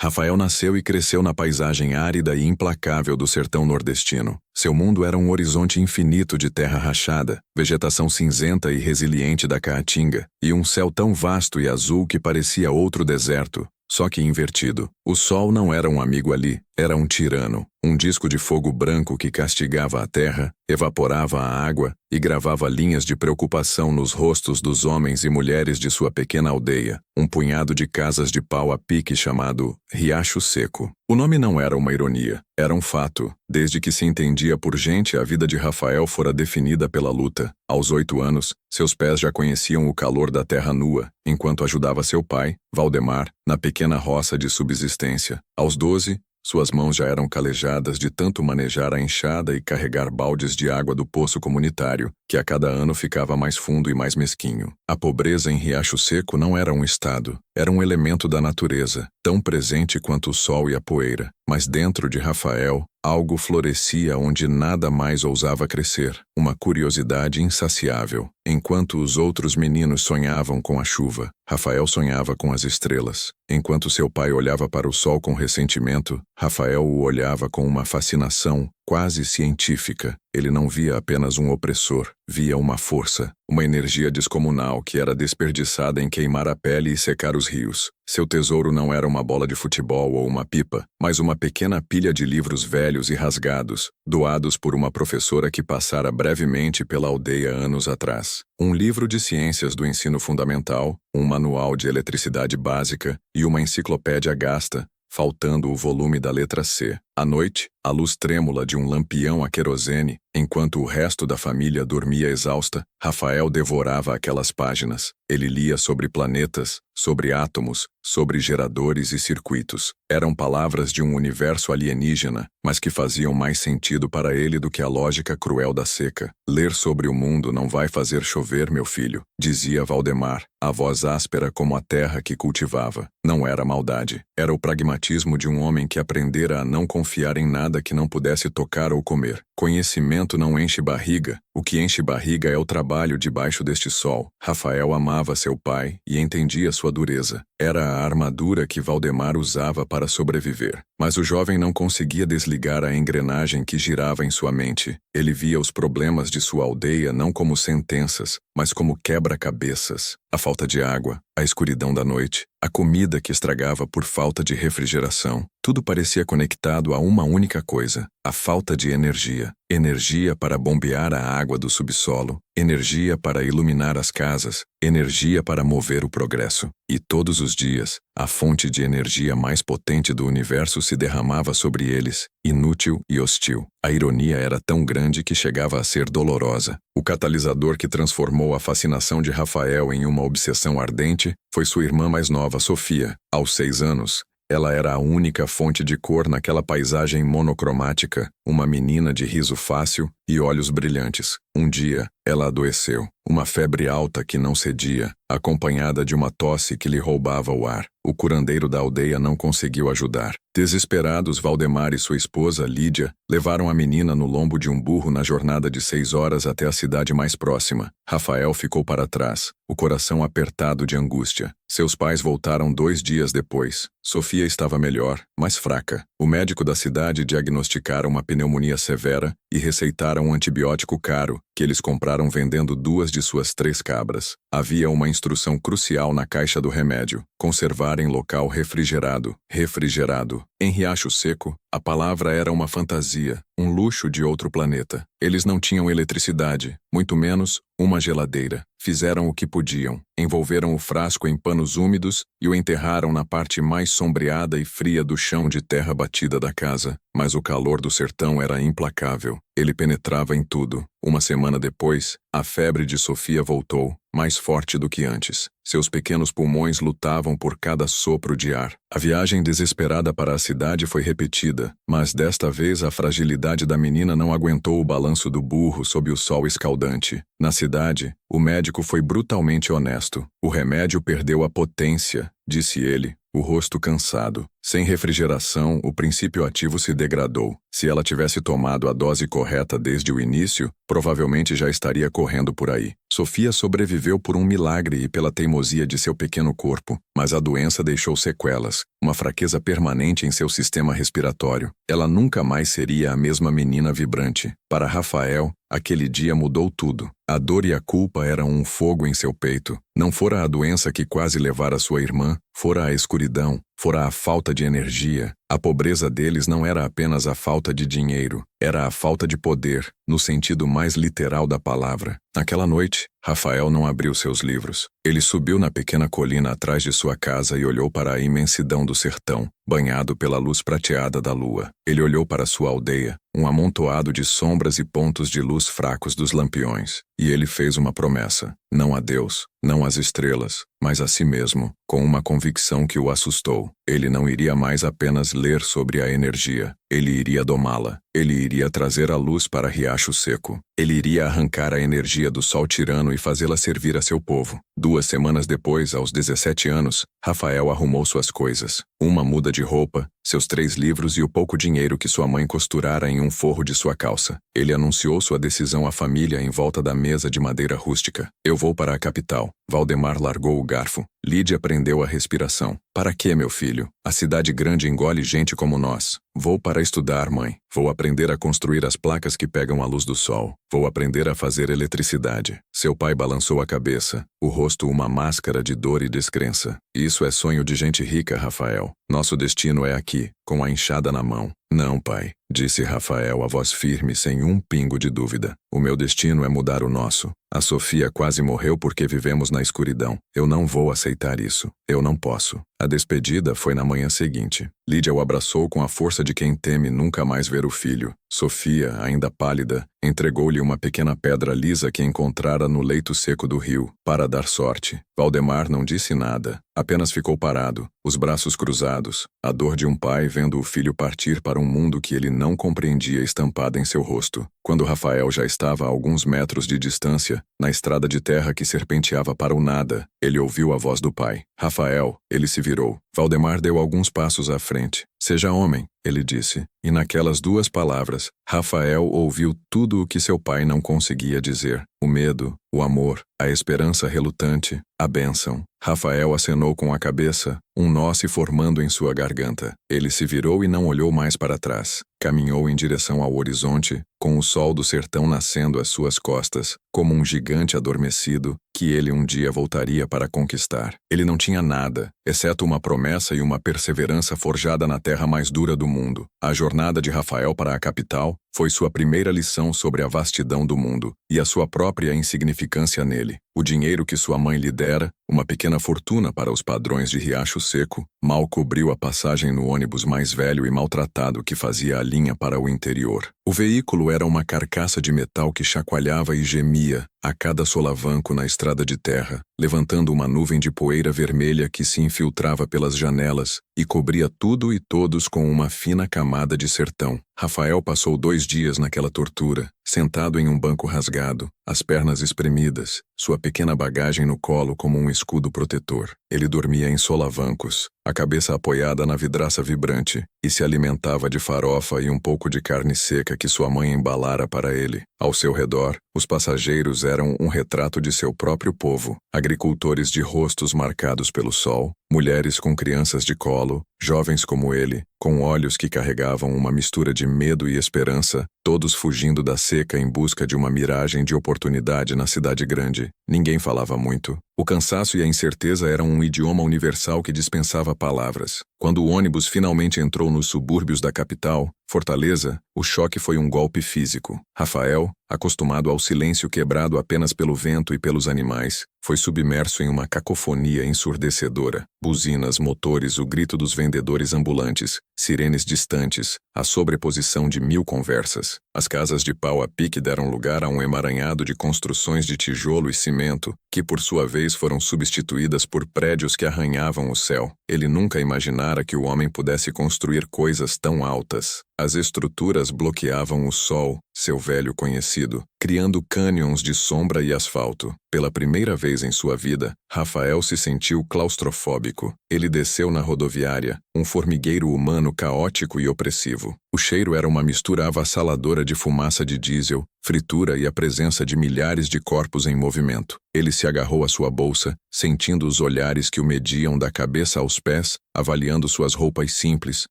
Rafael nasceu e cresceu na paisagem árida e implacável do sertão nordestino. Seu mundo era um horizonte infinito de terra rachada, vegetação cinzenta e resiliente da caatinga, e um céu tão vasto e azul que parecia outro deserto, só que invertido. O sol não era um amigo ali, era um tirano, um disco de fogo branco que castigava a terra, evaporava a água e gravava linhas de preocupação nos rostos dos homens e mulheres de sua pequena aldeia, um punhado de casas de pau a pique chamado Riacho Seco. O nome não era uma ironia, era um fato. Desde que se entendia por gente, a vida de Rafael fora definida pela luta. Aos 8 anos, seus pés já conheciam o calor da terra nua, enquanto ajudava seu pai, Valdemar, na pequena roça de subsistência. Aos 12, suas mãos já eram calejadas de tanto manejar a enxada e carregar baldes de água do poço comunitário, que a cada ano ficava mais fundo e mais mesquinho. A pobreza em Riacho Seco não era um estado, era um elemento da natureza, tão presente quanto o sol e a poeira. Mas dentro de Rafael, algo florescia onde nada mais ousava crescer, uma curiosidade insaciável. Enquanto os outros meninos sonhavam com a chuva, Rafael sonhava com as estrelas. Enquanto seu pai olhava para o sol com ressentimento, Rafael o olhava com uma fascinação quase científica. Ele não via apenas um opressor, via uma força, uma energia descomunal que era desperdiçada em queimar a pele e secar os rios. Seu tesouro não era uma bola de futebol ou uma pipa, mas uma pequena pilha de livros velhos e rasgados, doados por uma professora que passara brevemente pela aldeia anos atrás. Um livro de ciências do ensino fundamental, um manual de eletricidade básica e uma enciclopédia gasta, faltando o volume da letra C. À noite, a luz trêmula de um lampião a querosene, enquanto o resto da família dormia exausta, Rafael devorava aquelas páginas. Ele lia sobre planetas, sobre átomos, sobre geradores e circuitos. Eram palavras de um universo alienígena, mas que faziam mais sentido para ele do que a lógica cruel da seca. Ler sobre o mundo não vai fazer chover, meu filho, dizia Valdemar, a voz áspera como a terra que cultivava. Não era maldade, era o pragmatismo de um homem que aprendera a não confiar em nada que não pudesse tocar ou comer. Conhecimento não enche barriga, o que enche barriga é o trabalho debaixo deste sol. Rafael amava seu pai e entendia sua dureza. Era a armadura que Valdemar usava para sobreviver. Mas o jovem não conseguia desligar a engrenagem que girava em sua mente. Ele via os problemas de sua aldeia não como sentenças, mas como quebra-cabeças. A falta de água, a escuridão da noite, a comida que estragava por falta de refrigeração. Tudo parecia conectado a uma única coisa: a falta de energia. Energia para bombear a água do subsolo, energia para iluminar as casas, energia para mover o progresso. E todos os dias, a fonte de energia mais potente do universo se derramava sobre eles, inútil e hostil. A ironia era tão grande que chegava a ser dolorosa. O catalisador que transformou a fascinação de Rafael em uma obsessão ardente foi sua irmã mais nova, Sofia. Aos 6 anos, ela era a única fonte de cor naquela paisagem monocromática, uma menina de riso fácil e olhos brilhantes. Um dia, ela adoeceu, uma febre alta que não cedia, acompanhada de uma tosse que lhe roubava o ar. O curandeiro da aldeia não conseguiu ajudar. Desesperados, Valdemar e sua esposa, Lídia, levaram a menina no lombo de um burro na jornada de 6 horas até a cidade mais próxima. Rafael ficou para trás, o coração apertado de angústia. Seus pais voltaram 2 dias depois. Sofia estava melhor, mas fraca. O médico da cidade diagnosticara uma pneumonia severa e receitaram um antibiótico caro, que eles compraram vendendo 2 de suas 3 cabras. Havia uma instrução crucial na caixa do remédio: conservar em local refrigerado. Refrigerado. Em Riacho Seco, a palavra era uma fantasia, um luxo de outro planeta. Eles não tinham eletricidade, muito menos uma geladeira. Fizeram o que podiam. Envolveram o frasco em panos úmidos e o enterraram na parte mais sombreada e fria do chão de terra batida da casa. Mas o calor do sertão era implacável. Ele penetrava em tudo. Uma semana depois, a febre de Sofia voltou, mais forte do que antes. Seus pequenos pulmões lutavam por cada sopro de ar. A viagem desesperada para a cidade foi repetida, mas desta vez a fragilidade da menina não aguentou o balanço do burro sob o sol escaldante. Na cidade, o médico foi brutalmente honesto. O remédio perdeu a potência, disse ele, o rosto cansado. Sem refrigeração, o princípio ativo se degradou. Se ela tivesse tomado a dose correta desde o início, provavelmente já estaria correndo por aí. Sofia sobreviveu por um milagre e pela teimosia de seu pequeno corpo, mas a doença deixou sequelas, uma fraqueza permanente em seu sistema respiratório. Ela nunca mais seria a mesma menina vibrante. Para Rafael, aquele dia mudou tudo. A dor e a culpa eram um fogo em seu peito. Não fora a doença que quase levara sua irmã, fora a escuridão, fora a falta de energia. A pobreza deles não era apenas a falta de dinheiro, era a falta de poder, no sentido mais literal da palavra. Naquela noite, Rafael não abriu seus livros. Ele subiu na pequena colina atrás de sua casa e olhou para a imensidão do sertão, banhado pela luz prateada da lua. Ele olhou para sua aldeia, um amontoado de sombras e pontos de luz fracos dos lampiões. E ele fez uma promessa, não a Deus, não às estrelas, mas a si mesmo, com uma convicção que o assustou. Ele não iria mais apenas ler sobre a energia, ele iria domá-la. Ele iria trazer a luz para Riacho Seco. Ele iria arrancar a energia do sol tirano e fazê-la servir a seu povo. 2 semanas depois, aos 17 anos, Rafael arrumou suas coisas. Uma muda de roupa, seus 3 livros e o pouco dinheiro que sua mãe costurara em um forro de sua calça. Ele anunciou sua decisão à família em volta da mesa de madeira rústica. Eu vou para a capital. Valdemar largou o garfo. Lídia prendeu a respiração. Para quê, meu filho? A cidade grande engole gente como nós. Vou para estudar, mãe. Vou aprender a construir as placas que pegam a luz do sol. Vou aprender a fazer eletricidade. Seu pai balançou a cabeça, o rosto uma máscara de dor e descrença. Isso é sonho de gente rica, Rafael. Nosso destino é aqui, com a enxada na mão. Não, pai, disse Rafael, a voz firme, sem um pingo de dúvida. O meu destino é mudar o nosso. A Sofia quase morreu porque vivemos na escuridão. Eu não vou aceitar isso. Eu não posso. A despedida foi na manhã seguinte. Lídia o abraçou com a força de quem teme nunca mais ver o filho. Sofia, ainda pálida, entregou-lhe uma pequena pedra lisa que encontrara no leito seco do rio, para dar sorte. Valdemar não disse nada, apenas ficou parado, os braços cruzados, a dor de um pai vendo o filho partir para um mundo que ele não compreendia estampada em seu rosto. Quando Rafael já estava a alguns metros de distância, na estrada de terra que serpenteava para o nada, ele ouviu a voz do pai. Rafael, ele se virou. Valdemar deu alguns passos à frente. Seja homem, ele disse, e naquelas 2 palavras, Rafael ouviu tudo o que seu pai não conseguia dizer. O medo, o amor, a esperança relutante, a bênção. Rafael acenou com a cabeça, um nó se formando em sua garganta. Ele se virou e não olhou mais para trás. Caminhou em direção ao horizonte, com o sol do sertão nascendo às suas costas, como um gigante adormecido, que ele um dia voltaria para conquistar. Ele não tinha nada, exceto uma promessa e uma perseverança forjada na terra mais dura do mundo. A jornada de Rafael para a capital foi sua primeira lição sobre a vastidão do mundo e a sua própria insignificância nele. O dinheiro que sua mãe lhe dera, uma pequena fortuna para os padrões de Riacho Seco, mal cobriu a passagem no ônibus mais velho e maltratado que fazia a linha para o interior. O veículo era uma carcaça de metal que chacoalhava e gemia a cada solavanco na estrada de terra, levantando uma nuvem de poeira vermelha que se infiltrava pelas janelas e cobria tudo e todos com uma fina camada de sertão. Rafael passou 2 dias naquela tortura, sentado em um banco rasgado, as pernas espremidas, sua pequena bagagem no colo como um escudo protetor. Ele dormia em solavancos, a cabeça apoiada na vidraça vibrante, e se alimentava de farofa e um pouco de carne seca que sua mãe embalara para ele. Ao seu redor, os passageiros eram um retrato de seu próprio povo, agricultores de rostos marcados pelo sol, mulheres com crianças de colo, jovens como ele, com olhos que carregavam uma mistura de medo e esperança, todos fugindo da seca em busca de uma miragem de oportunidade na cidade grande. Ninguém falava muito. O cansaço e a incerteza eram um idioma universal que dispensava palavras. Quando o ônibus finalmente entrou nos subúrbios da capital, Fortaleza, o choque foi um golpe físico. Rafael, acostumado ao silêncio quebrado apenas pelo vento e pelos animais, foi submerso em uma cacofonia ensurdecedora. Buzinas, motores, o grito dos vendedores ambulantes, sirenes distantes, a sobreposição de 1000 conversas. As casas de pau a pique deram lugar a um emaranhado de construções de tijolo e cimento, que por sua vez foram substituídas por prédios que arranhavam o céu. Ele nunca imaginara que o homem pudesse construir coisas tão altas. As estruturas bloqueavam o sol, seu velho conhecido, criando cânions de sombra e asfalto. Pela primeira vez em sua vida, Rafael se sentiu claustrofóbico. Ele desceu na rodoviária, um formigueiro humano caótico e opressivo. O cheiro era uma mistura avassaladora de fumaça de diesel, fritura e a presença de milhares de corpos em movimento. Ele se agarrou à sua bolsa, sentindo os olhares que o mediam da cabeça aos pés, avaliando suas roupas simples,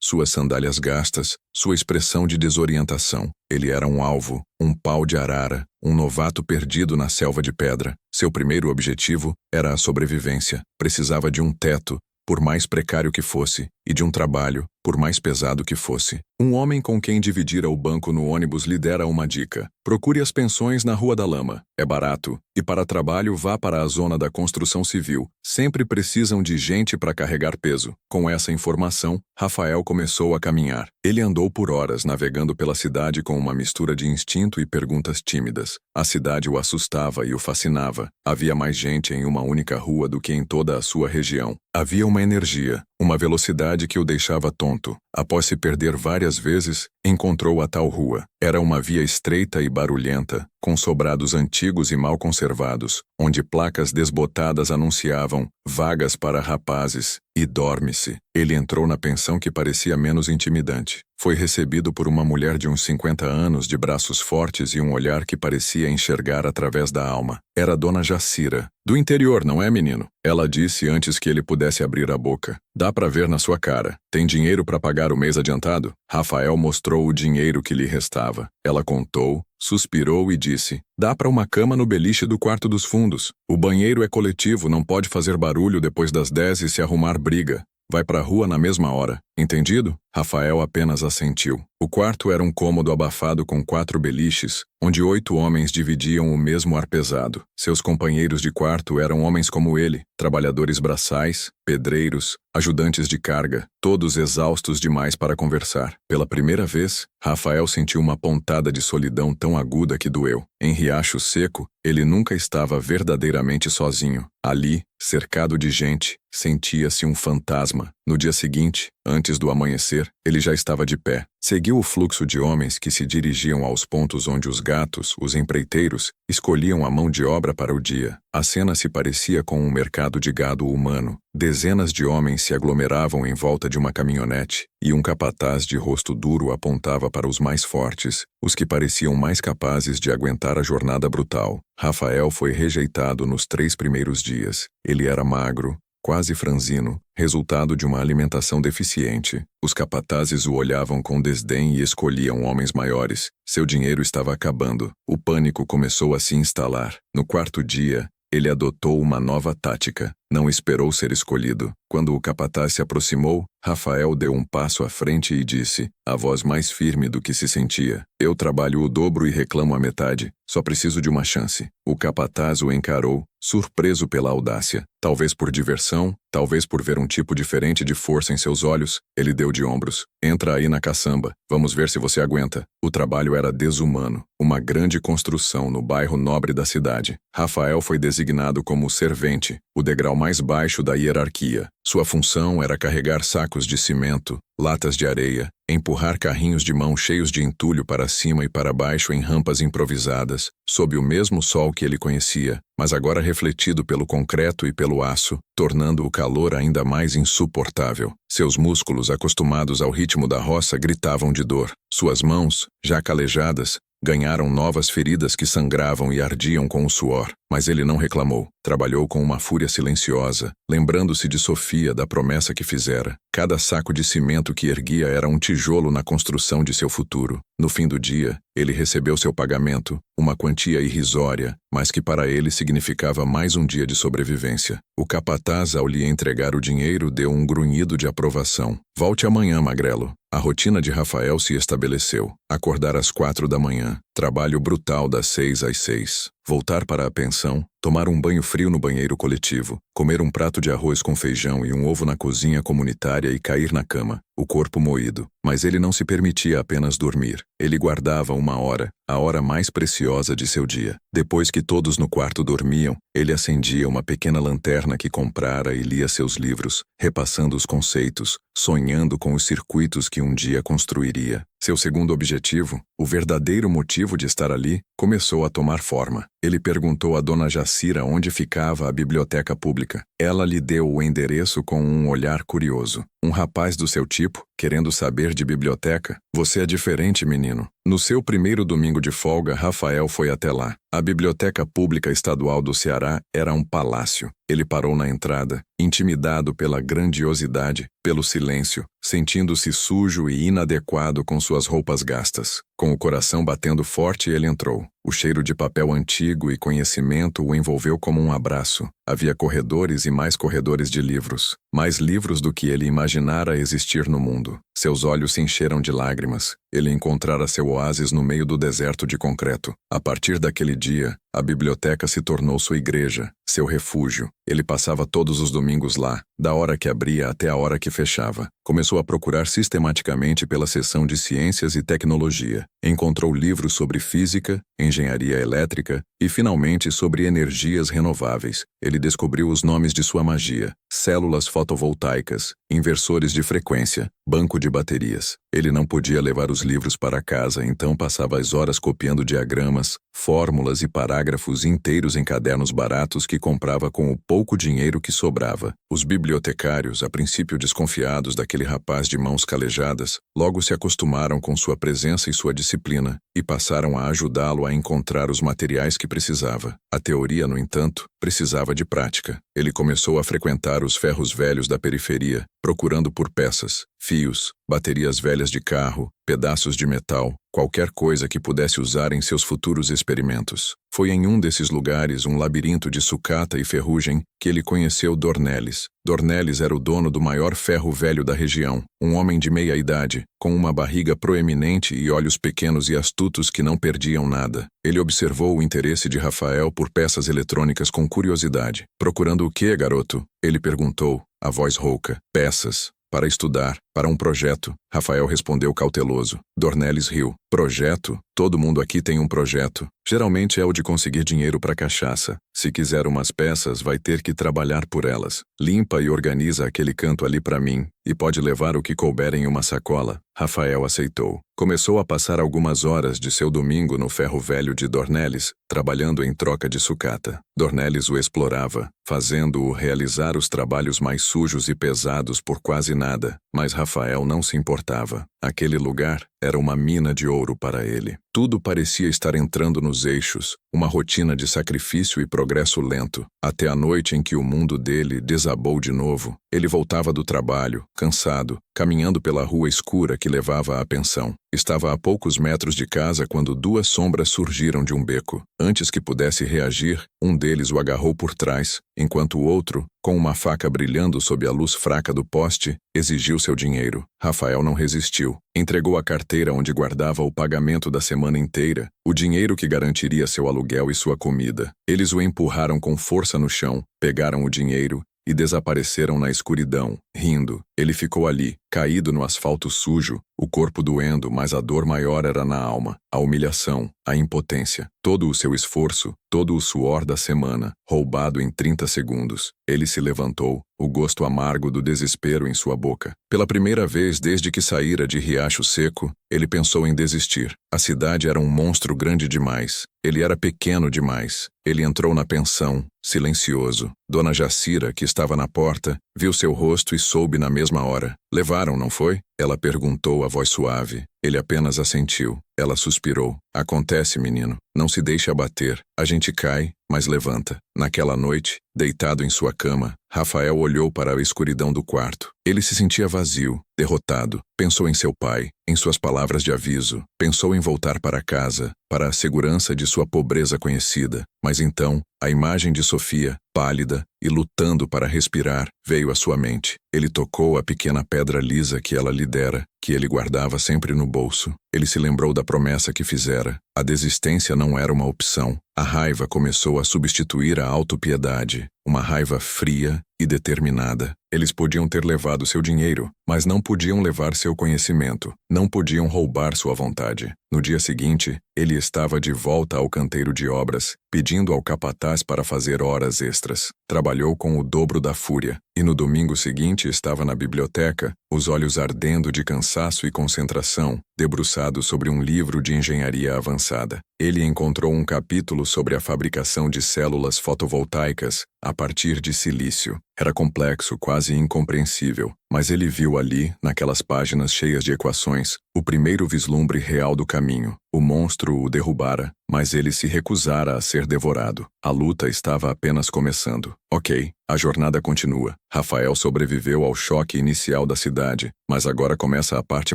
suas sandálias gastas, sua expressão de desorientação. Ele era um alvo, um pau de arara, um novato perdido na selva de pedra. Seu primeiro objetivo era a sobrevivência. Precisava de um teto, por mais precário que fosse, e de um trabalho, por mais pesado que fosse. Um homem com quem dividira o banco no ônibus lhe dera uma dica. Procure as pensões na Rua da Lama. É barato. E para trabalho, vá para a zona da construção civil. Sempre precisam de gente para carregar peso. Com essa informação, Rafael começou a caminhar. Ele andou por horas navegando pela cidade com uma mistura de instinto e perguntas tímidas. A cidade o assustava e o fascinava. Havia mais gente em uma única rua do que em toda a sua região. Havia uma energia, uma velocidade que o deixava tonto. Após se perder várias vezes, encontrou a tal rua. Era uma via estreita e barulhenta, com sobrados antigos e mal conservados, onde placas desbotadas anunciavam vagas para rapazes e dorme-se. Ele entrou na pensão que parecia menos intimidante. Foi recebido por uma mulher de uns 50 anos, de braços fortes e um olhar que parecia enxergar através da alma. Era Dona Jacira. Do interior, não é, menino? Ela disse antes que ele pudesse abrir a boca. Dá pra ver na sua cara. Tem dinheiro para pagar o mês adiantado? Rafael mostrou o dinheiro que lhe restava. Ela contou, suspirou e disse: dá para uma cama no beliche do quarto dos fundos. O banheiro é coletivo, não pode fazer barulho depois das 10 e se arrumar briga. Vai pra rua na mesma hora. Entendido? Rafael apenas assentiu. O quarto era um cômodo abafado com 4 beliches, onde 8 homens dividiam o mesmo ar pesado. Seus companheiros de quarto eram homens como ele, trabalhadores braçais, pedreiros, ajudantes de carga, todos exaustos demais para conversar. Pela primeira vez, Rafael sentiu uma pontada de solidão tão aguda que doeu. Em Riacho Seco, ele nunca estava verdadeiramente sozinho. Ali, cercado de gente, sentia-se um fantasma. No dia seguinte, antes do amanhecer, ele já estava de pé. Seguiu o fluxo de homens que se dirigiam aos pontos onde os gatos, os empreiteiros, escolhiam a mão de obra para o dia. A cena se parecia com um mercado de gado humano. Dezenas de homens se aglomeravam em volta de uma caminhonete, e um capataz de rosto duro apontava para os mais fortes, os que pareciam mais capazes de aguentar a jornada brutal. Rafael foi rejeitado nos 3 primeiros dias. Ele era magro, quase franzino, resultado de uma alimentação deficiente. Os capatazes o olhavam com desdém e escolhiam homens maiores. Seu dinheiro estava acabando. O pânico começou a se instalar. No 4º dia, ele adotou uma nova tática. Não esperou ser escolhido. Quando o capataz se aproximou, Rafael deu um passo à frente e disse, a voz mais firme do que se sentia: eu trabalho o dobro e reclamo a metade. Só preciso de uma chance. O capataz o encarou, surpreso pela audácia. Talvez por diversão, talvez por ver um tipo diferente de força em seus olhos, ele deu de ombros. Entra aí na caçamba. Vamos ver se você aguenta. O trabalho era desumano. Uma grande construção no bairro nobre da cidade. Rafael foi designado como servente, o degrau mais baixo da hierarquia. Sua função era carregar sacos de cimento, latas de areia, empurrar carrinhos de mão cheios de entulho para cima e para baixo em rampas improvisadas, sob o mesmo sol que ele conhecia, mas agora refletido pelo concreto e pelo aço, tornando o calor ainda mais insuportável. Seus músculos, acostumados ao ritmo da roça, gritavam de dor. Suas mãos, já calejadas, ganharam novas feridas que sangravam e ardiam com o suor, mas ele não reclamou. Trabalhou com uma fúria silenciosa, lembrando-se de Sofia, da promessa que fizera. Cada saco de cimento que erguia era um tijolo na construção de seu futuro. No fim do dia, ele recebeu seu pagamento, uma quantia irrisória, mas que para ele significava mais um dia de sobrevivência. O capataz, ao lhe entregar o dinheiro, deu um grunhido de aprovação. Volte amanhã, magrelo. A rotina de Rafael se estabeleceu. Acordar às 4 da manhã, trabalho brutal das 6 às 6. Voltar para a pensão, tomar um banho frio no banheiro coletivo, comer um prato de arroz com feijão e um ovo na cozinha comunitária e cair na cama, o corpo moído. Mas ele não se permitia apenas dormir. Ele guardava uma hora, a hora mais preciosa de seu dia. Depois que todos no quarto dormiam, ele acendia uma pequena lanterna que comprara e lia seus livros, repassando os conceitos, sonhando com os circuitos que um dia construiria. Seu segundo objetivo, o verdadeiro motivo de estar ali, começou a tomar forma. Ele perguntou a Dona Jacira onde ficava a biblioteca pública. Ela lhe deu o endereço com um olhar curioso. Um rapaz do seu tipo, querendo saber de biblioteca? Você é diferente, menino. No seu primeiro domingo de folga, Rafael foi até lá. A Biblioteca Pública Estadual do Ceará era um palácio. Ele parou na entrada, intimidado pela grandiosidade, pelo silêncio, sentindo-se sujo e inadequado com suas roupas gastas. Com o coração batendo forte, ele entrou. O cheiro de papel antigo e conhecimento o envolveu como um abraço. Havia corredores e mais corredores de livros. Mais livros do que ele imaginara existir no mundo. Seus olhos se encheram de lágrimas. Ele encontrara seu oásis no meio do deserto de concreto. A partir daquele dia, a biblioteca se tornou sua igreja, seu refúgio. Ele passava todos os domingos lá, da hora que abria até a hora que fechava. Começou a procurar sistematicamente pela seção de ciências e tecnologia. Encontrou livros sobre física, engenharia elétrica e, finalmente, sobre energias renováveis. Ele descobriu os nomes de sua magia: células fotovoltaicas, inversores de frequência, banco de baterias. Ele não podia levar os livros para casa, então passava as horas copiando diagramas, fórmulas e parágrafos inteiros em cadernos baratos que comprava com o pouco dinheiro que sobrava. Os bibliotecários, a princípio desconfiados daquele rapaz de mãos calejadas, logo se acostumaram com sua presença e sua disciplina e passaram a ajudá-lo a encontrar os materiais que precisava. A teoria, no entanto, precisava de prática. Ele começou a frequentar os ferros velhos da periferia, procurando por peças, fios, baterias velhas de carro, pedaços de metal, qualquer coisa que pudesse usar em seus futuros experimentos. Foi em um desses lugares, um labirinto de sucata e ferrugem, que ele conheceu Dornelles. Dornelles era o dono do maior ferro velho da região, um homem de meia idade, com uma barriga proeminente e olhos pequenos e astutos que não perdiam nada. Ele observou o interesse de Rafael por peças eletrônicas com curiosidade. Procurando o quê, garoto? Ele perguntou, a voz rouca. Peças. Para estudar, para um projeto. Rafael respondeu cauteloso. Dornelles riu. Projeto? Todo mundo aqui tem um projeto. Geralmente é o de conseguir dinheiro para cachaça. Se quiser umas peças, vai ter que trabalhar por elas. Limpa e organiza aquele canto ali para mim, e pode levar o que couber em uma sacola. Rafael aceitou. Começou a passar algumas horas de seu domingo no ferro velho de Dornelles, trabalhando em troca de sucata. Dornelles o explorava, fazendo-o realizar os trabalhos mais sujos e pesados por quase nada, mas Rafael não se importava. Aquele lugar era uma mina de ouro para ele. Tudo parecia estar entrando nos eixos, uma rotina de sacrifício e progresso lento, até a noite em que o mundo dele desabou de novo. Ele voltava do trabalho, cansado, caminhando pela rua escura que levava à pensão. Estava a poucos metros de casa quando duas sombras surgiram de um beco. Antes que pudesse reagir, um deles o agarrou por trás, enquanto o outro, com uma faca brilhando sob a luz fraca do poste, exigiu seu dinheiro. Rafael não resistiu. Entregou a carteira onde guardava o pagamento da semana inteira, o dinheiro que garantiria seu aluguel e sua comida. Eles o empurraram com força no chão, pegaram o dinheiro e desapareceram na escuridão, rindo. Ele ficou ali, caído no asfalto sujo, o corpo doendo, mas a dor maior era na alma, a humilhação, a impotência, todo o seu esforço, todo o suor da semana, roubado em 30 segundos. Ele se levantou, o gosto amargo do desespero em sua boca. Pela primeira vez desde que saíra de Riacho Seco, ele pensou em desistir. A cidade era um monstro grande demais. Ele era pequeno demais. Ele entrou na pensão, silencioso. Dona Jacira, que estava na porta, viu seu rosto e soube na mesma hora. Levaram, não foi? Ela perguntou a voz suave. Ele apenas assentiu. Ela suspirou. Acontece, menino. Não se deixe abater. A gente cai, mas levanta. Naquela noite, deitado em sua cama, Rafael olhou para a escuridão do quarto. Ele se sentia vazio, derrotado. Pensou em seu pai, em suas palavras de aviso. Pensou em voltar para casa, para a segurança de sua pobreza conhecida. Mas então, a imagem de Sofia, pálida e lutando para respirar, veio à sua mente. Ele tocou a pequena pedra lisa que ela lhe dera, que ele guardava sempre no bolso. Ele se lembrou da promessa que fizera. A desistência não era uma opção. A raiva começou a substituir a autopiedade, uma raiva fria e determinada. Eles podiam ter levado seu dinheiro, mas não podiam levar seu conhecimento. Não podiam roubar sua vontade. No dia seguinte, ele estava de volta ao canteiro de obras, pedindo ao capataz para fazer horas extras. Trabalhou com o dobro da fúria, e no domingo seguinte estava na biblioteca, os olhos ardendo de cansaço e concentração, debruçado sobre um livro de engenharia avançada. Ele encontrou um capítulo sobre a fabricação de células fotovoltaicas a partir de silício. Era complexo, quase incompreensível, mas ele viu ali, naquelas páginas cheias de equações, o primeiro vislumbre real do caminho. O monstro o derrubara, mas ele se recusara a ser devorado. A luta estava apenas começando. Ok, a jornada continua. Rafael sobreviveu ao choque inicial da cidade, mas agora começa a parte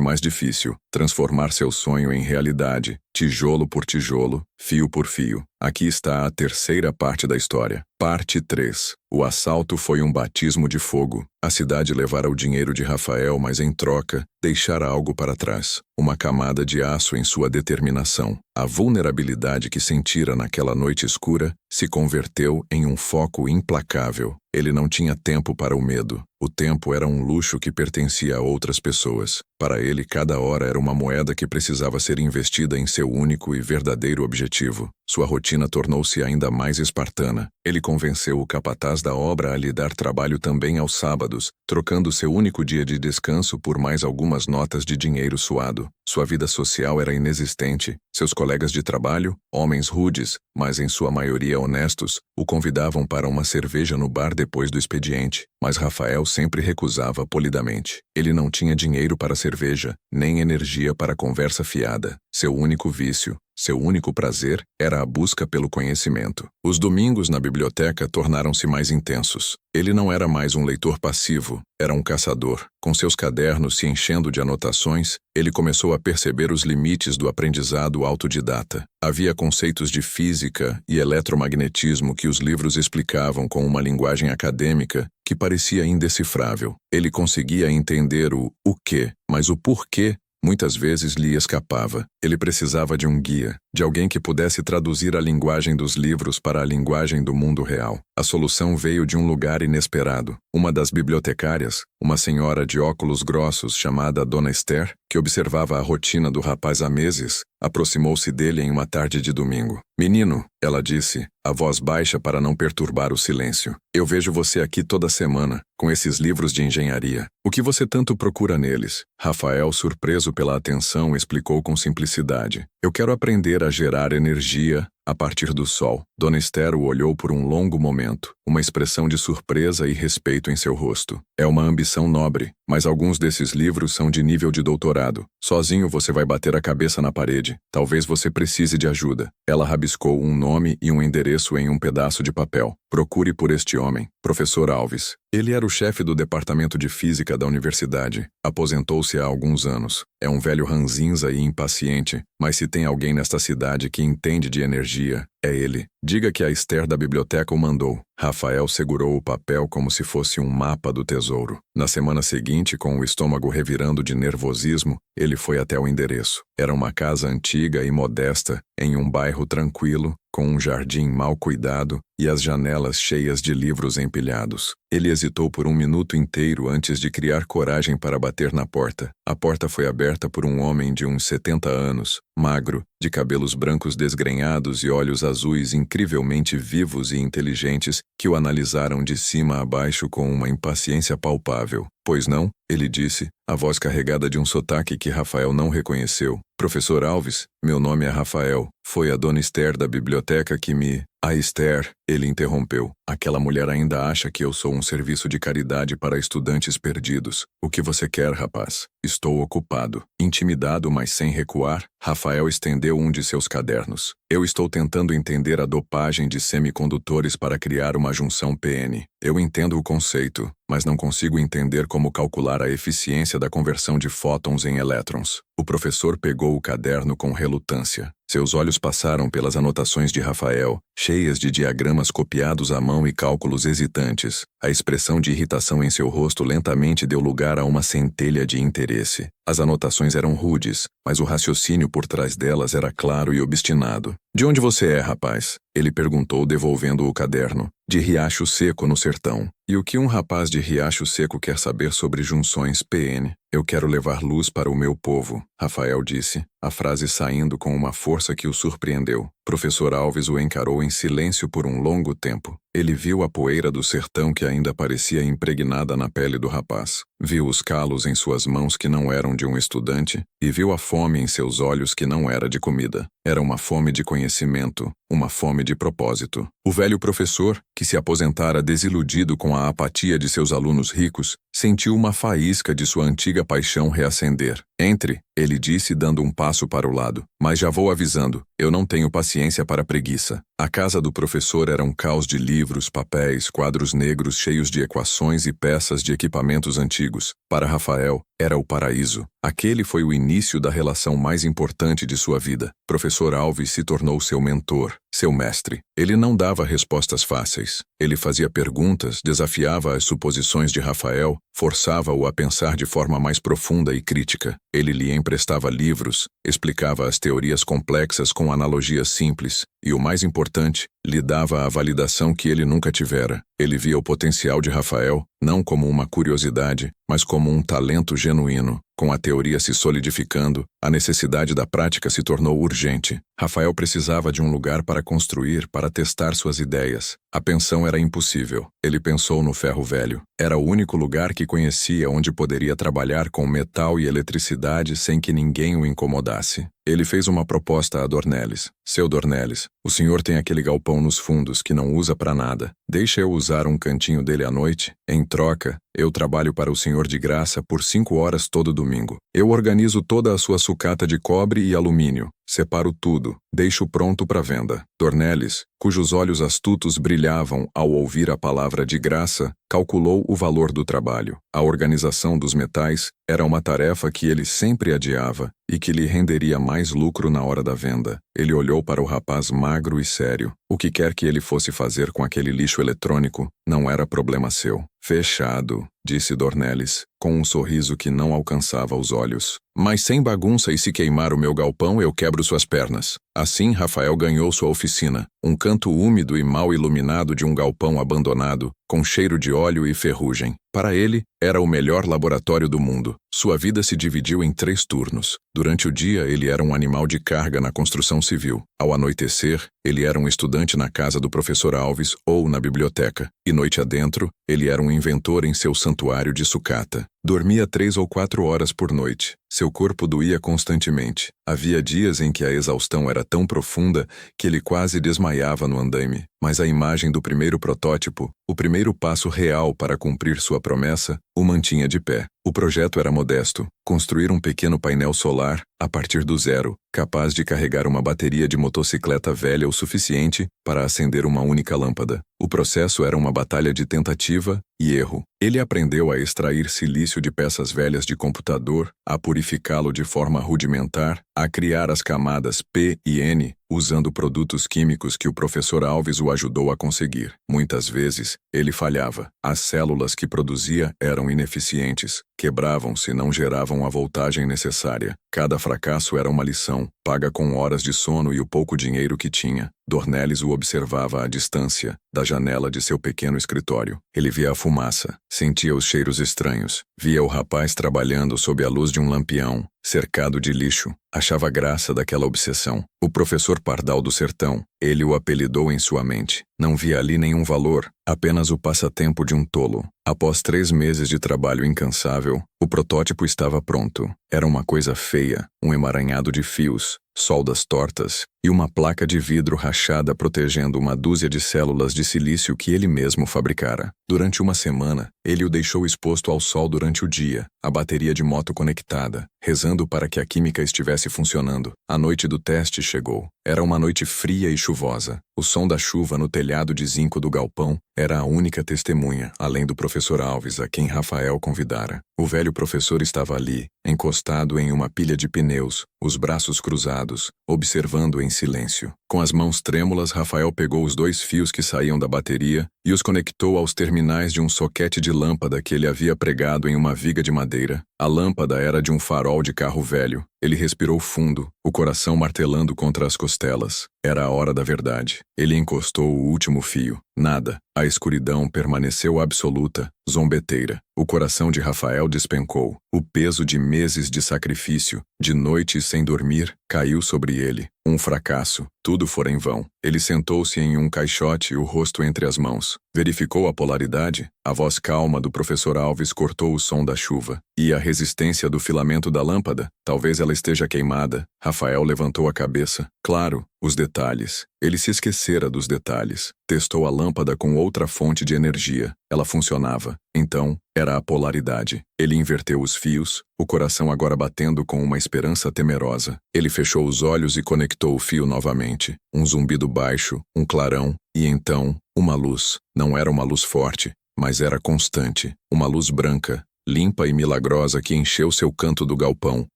mais difícil: transformar seu sonho em realidade, tijolo por tijolo, fio por fio. Aqui está a terceira parte da história. Parte 3. O assalto foi um batismo de fogo. A cidade levara o dinheiro de Rafael, mas em troca, deixara algo para trás. Uma camada de aço em sua determinação. A vulnerabilidade que sentira naquela noite escura se converteu em um foco implacável. Ele não tinha tempo para o medo. O tempo era um luxo que pertencia a outras pessoas. Para ele, cada hora era uma moeda que precisava ser investida em seu único e verdadeiro objetivo. Sua rotina tornou-se ainda mais espartana. Ele convenceu o capataz da obra a lhe dar trabalho também aos sábados, trocando seu único dia de descanso por mais algumas notas de dinheiro suado. Sua vida social era inexistente. Seus colegas de trabalho, homens rudes, mas em sua maioria honestos, o convidavam para uma cerveja no bar depois do expediente. Mas Rafael sempre recusava polidamente. Ele não tinha dinheiro para cerveja, nem energia para conversa fiada. Seu único vício, seu único prazer, era a busca pelo conhecimento. Os domingos na biblioteca tornaram-se mais intensos. Ele não era mais um leitor passivo, era um caçador. Com seus cadernos se enchendo de anotações, ele começou a perceber os limites do aprendizado autodidata. Havia conceitos de física e eletromagnetismo que os livros explicavam com uma linguagem acadêmica que parecia indecifrável. Ele conseguia entender o quê, mas o porquê muitas vezes lhe escapava. Ele precisava de um guia, de alguém que pudesse traduzir a linguagem dos livros para a linguagem do mundo real. A solução veio de um lugar inesperado. Uma das bibliotecárias, uma senhora de óculos grossos chamada Dona Esther, que observava a rotina do rapaz há meses, aproximou-se dele em uma tarde de domingo. "Menino", ela disse, a voz baixa para não perturbar o silêncio. "Eu vejo você aqui toda semana, com esses livros de engenharia. O que você tanto procura neles?" Rafael, surpreso pela atenção, explicou com simplicidade. "Eu quero aprender a gerar energia a partir do sol." Dona Esther o olhou por um longo momento, uma expressão de surpresa e respeito em seu rosto. "É uma ambição nobre, mas alguns desses livros são de nível de doutorado. Sozinho você vai bater a cabeça na parede. Talvez você precise de ajuda." Ela rabiscou um nome e um endereço em um pedaço de papel. "Procure por este homem, Professor Alves. Ele era o chefe do departamento de física da universidade. Aposentou-se há alguns anos. É um velho ranzinza e impaciente, mas se tem alguém nesta cidade que entende de energia, é ele. Diga que a Esther da biblioteca o mandou." Rafael segurou o papel como se fosse um mapa do tesouro. Na semana seguinte, com o estômago revirando de nervosismo, ele foi até o endereço. Era uma casa antiga e modesta, em um bairro tranquilo, com um jardim mal cuidado e as janelas cheias de livros empilhados. Ele hesitou por um minuto inteiro antes de criar coragem para bater na porta. A porta foi aberta por um homem de uns 70 anos, magro, de cabelos brancos desgrenhados e olhos azuis incrivelmente vivos e inteligentes, que o analisaram de cima a baixo com uma impaciência palpável. "Pois não?" ele disse, a voz carregada de um sotaque que Rafael não reconheceu. "Professor Alves, meu nome é Rafael. Foi a Dona Esther da biblioteca que me..." "A Esther", ele interrompeu. "Aquela mulher ainda acha que eu sou um serviço de caridade para estudantes perdidos. O que você quer, rapaz?" "Estou ocupado." Intimidado, mas sem recuar, Rafael estendeu um de seus cadernos. "Eu estou tentando entender a dopagem de semicondutores para criar uma junção PN. Eu entendo o conceito, mas não consigo entender como calcular a eficiência da conversão de fótons em elétrons." O professor pegou o caderno com relutância. Seus olhos passaram pelas anotações de Rafael, cheias de diagramas copiados à mão e cálculos hesitantes. A expressão de irritação em seu rosto lentamente deu lugar a uma centelha de interesse. As anotações eram rudes, mas o raciocínio por trás delas era claro e obstinado. De onde você é, rapaz? Ele perguntou, devolvendo o caderno. De Riacho Seco, no sertão. E o que um rapaz de Riacho Seco quer saber sobre junções PN? Eu quero levar luz para o meu povo, Rafael disse, a frase saindo com uma força que o surpreendeu. Professor Alves o encarou em silêncio por um longo tempo. Ele viu a poeira do sertão que ainda parecia impregnada na pele do rapaz. Viu os calos em suas mãos que não eram de um estudante, e viu a fome em seus olhos que não era de comida. Era uma fome de conhecimento, uma fome de propósito. O velho professor, que se aposentara desiludido com a apatia de seus alunos ricos, sentiu uma faísca de sua antiga paixão reacender. Entre, ele disse dando um passo para o lado. Mas já vou avisando, eu não tenho paciência para preguiça. A casa do professor era um caos de livros, papéis, quadros negros cheios de equações e peças de equipamentos antigos. Para Rafael, era o paraíso. Aquele foi o início da relação mais importante de sua vida. Professor Alves se tornou seu mentor, seu mestre. Ele não dava respostas fáceis. Ele fazia perguntas, desafiava as suposições de Rafael, forçava-o a pensar de forma mais profunda e crítica. Ele lhe emprestava livros, explicava as teorias complexas com analogias simples, e o mais importante, lhe dava a validação que ele nunca tivera. Ele via o potencial de Rafael, não como uma curiosidade, mas como um talento genuíno. Com a teoria se solidificando, a necessidade da prática se tornou urgente. Rafael precisava de um lugar para construir, para testar suas ideias. A pensão era impossível. Ele pensou no ferro velho. Era o único lugar que conhecia onde poderia trabalhar com metal e eletricidade sem que ninguém o incomodasse. Ele fez uma proposta a Dornelles. Seu Dornelles, o senhor tem aquele galpão nos fundos que não usa para nada. Deixa eu usar um cantinho dele à noite? Em troca, eu trabalho para o senhor de graça por 5 horas todo domingo. Eu organizo toda a sua sucata de cobre e alumínio. Separo tudo. Deixo pronto para venda. Dornelles, cujos olhos astutos brilhavam ao ouvir a palavra de graça, calculou o valor do trabalho. A organização dos metais era uma tarefa que ele sempre adiava e que lhe renderia mais lucro na hora da venda. Ele olhou para o rapaz magro e sério. O que quer que ele fosse fazer com aquele lixo eletrônico não era problema seu. Fechado, disse Dornelles, com um sorriso que não alcançava os olhos. Mas sem bagunça e se queimar o meu galpão, eu quebro suas pernas. Assim, Rafael ganhou sua oficina, um canto úmido e mal iluminado de um galpão abandonado, com cheiro de óleo e ferrugem. Para ele, era o melhor laboratório do mundo. Sua vida se dividiu em 3 turnos. Durante o dia, ele era um animal de carga na construção civil. Ao anoitecer, ele era um estudante na casa do professor Alves ou na biblioteca. E noite adentro, ele era um inventor em seu santuário de sucata. Dormia 3 ou 4 horas por noite. Seu corpo doía constantemente. Havia dias em que a exaustão era tão profunda que ele quase desmaiava no andaime. Mas a imagem do primeiro protótipo, o primeiro passo real para cumprir sua promessa, o mantinha de pé. O projeto era modesto: construir um pequeno painel solar, a partir do zero, capaz de carregar uma bateria de motocicleta velha o suficiente para acender uma única lâmpada. O processo era uma batalha de tentativa e erro. Ele aprendeu a extrair silício de peças velhas de computador, a purificá-lo de forma rudimentar, a criar as camadas P e N, usando produtos químicos que o professor Alves o ajudou a conseguir. Muitas vezes, ele falhava. As células que produzia eram ineficientes, quebravam-se e não geravam a voltagem necessária. Cada fracasso era uma lição, paga com horas de sono e o pouco dinheiro que tinha. Dornelles o observava à distância, da janela de seu pequeno escritório. Ele via a fumaça, sentia os cheiros estranhos, via o rapaz trabalhando sob a luz de um lampião, cercado de lixo. Achava graça daquela obsessão. O professor Pardal do Sertão, ele o apelidou em sua mente. Não via ali nenhum valor, apenas o passatempo de um tolo. Após 3 meses de trabalho incansável, o protótipo estava pronto. Era uma coisa feia, um emaranhado de fios, soldas tortas e uma placa de vidro rachada protegendo uma dúzia de células de silício que ele mesmo fabricara. Durante uma semana, ele o deixou exposto ao sol durante o dia, a bateria de moto conectada, rezando para que a química estivesse funcionando. A noite do teste chegou. Era uma noite fria e chuvosa. O som da chuva no telhado de zinco do galpão era a única testemunha, além do professor Alves, a quem Rafael convidara. O velho professor estava ali, encostado em uma pilha de pneus, os braços cruzados, observando em silêncio. Com as mãos trêmulas, Rafael pegou os 2 fios que saíam da bateria e os conectou aos terminais de um soquete de lâmpada que ele havia pregado em uma viga de madeira. A lâmpada era de um farol de carro velho. Ele respirou fundo, o coração martelando contra as costelas. Era a hora da verdade. Ele encostou o último fio. Nada. A escuridão permaneceu absoluta, zombeteira. O coração de Rafael despencou. O peso de meses de sacrifício, de noites sem dormir, caiu sobre ele. Um fracasso. Tudo fora em vão. Ele sentou-se em um caixote, o rosto entre as mãos. Verificou a polaridade. A voz calma do professor Alves cortou o som da chuva. E a resistência do filamento da lâmpada? Talvez ela esteja queimada. Rafael levantou a cabeça. Claro, os detalhes. Ele se esquecera dos detalhes. Testou a lâmpada com outra fonte de energia. Ela funcionava. Então, era a polaridade. Ele inverteu os fios, o coração agora batendo com uma esperança temerosa. Ele fechou os olhos e conectou o fio novamente. Um zumbido baixo, um clarão, e então, uma luz. Não era uma luz forte, mas era constante. Uma luz branca, limpa e milagrosa que encheu seu canto do galpão,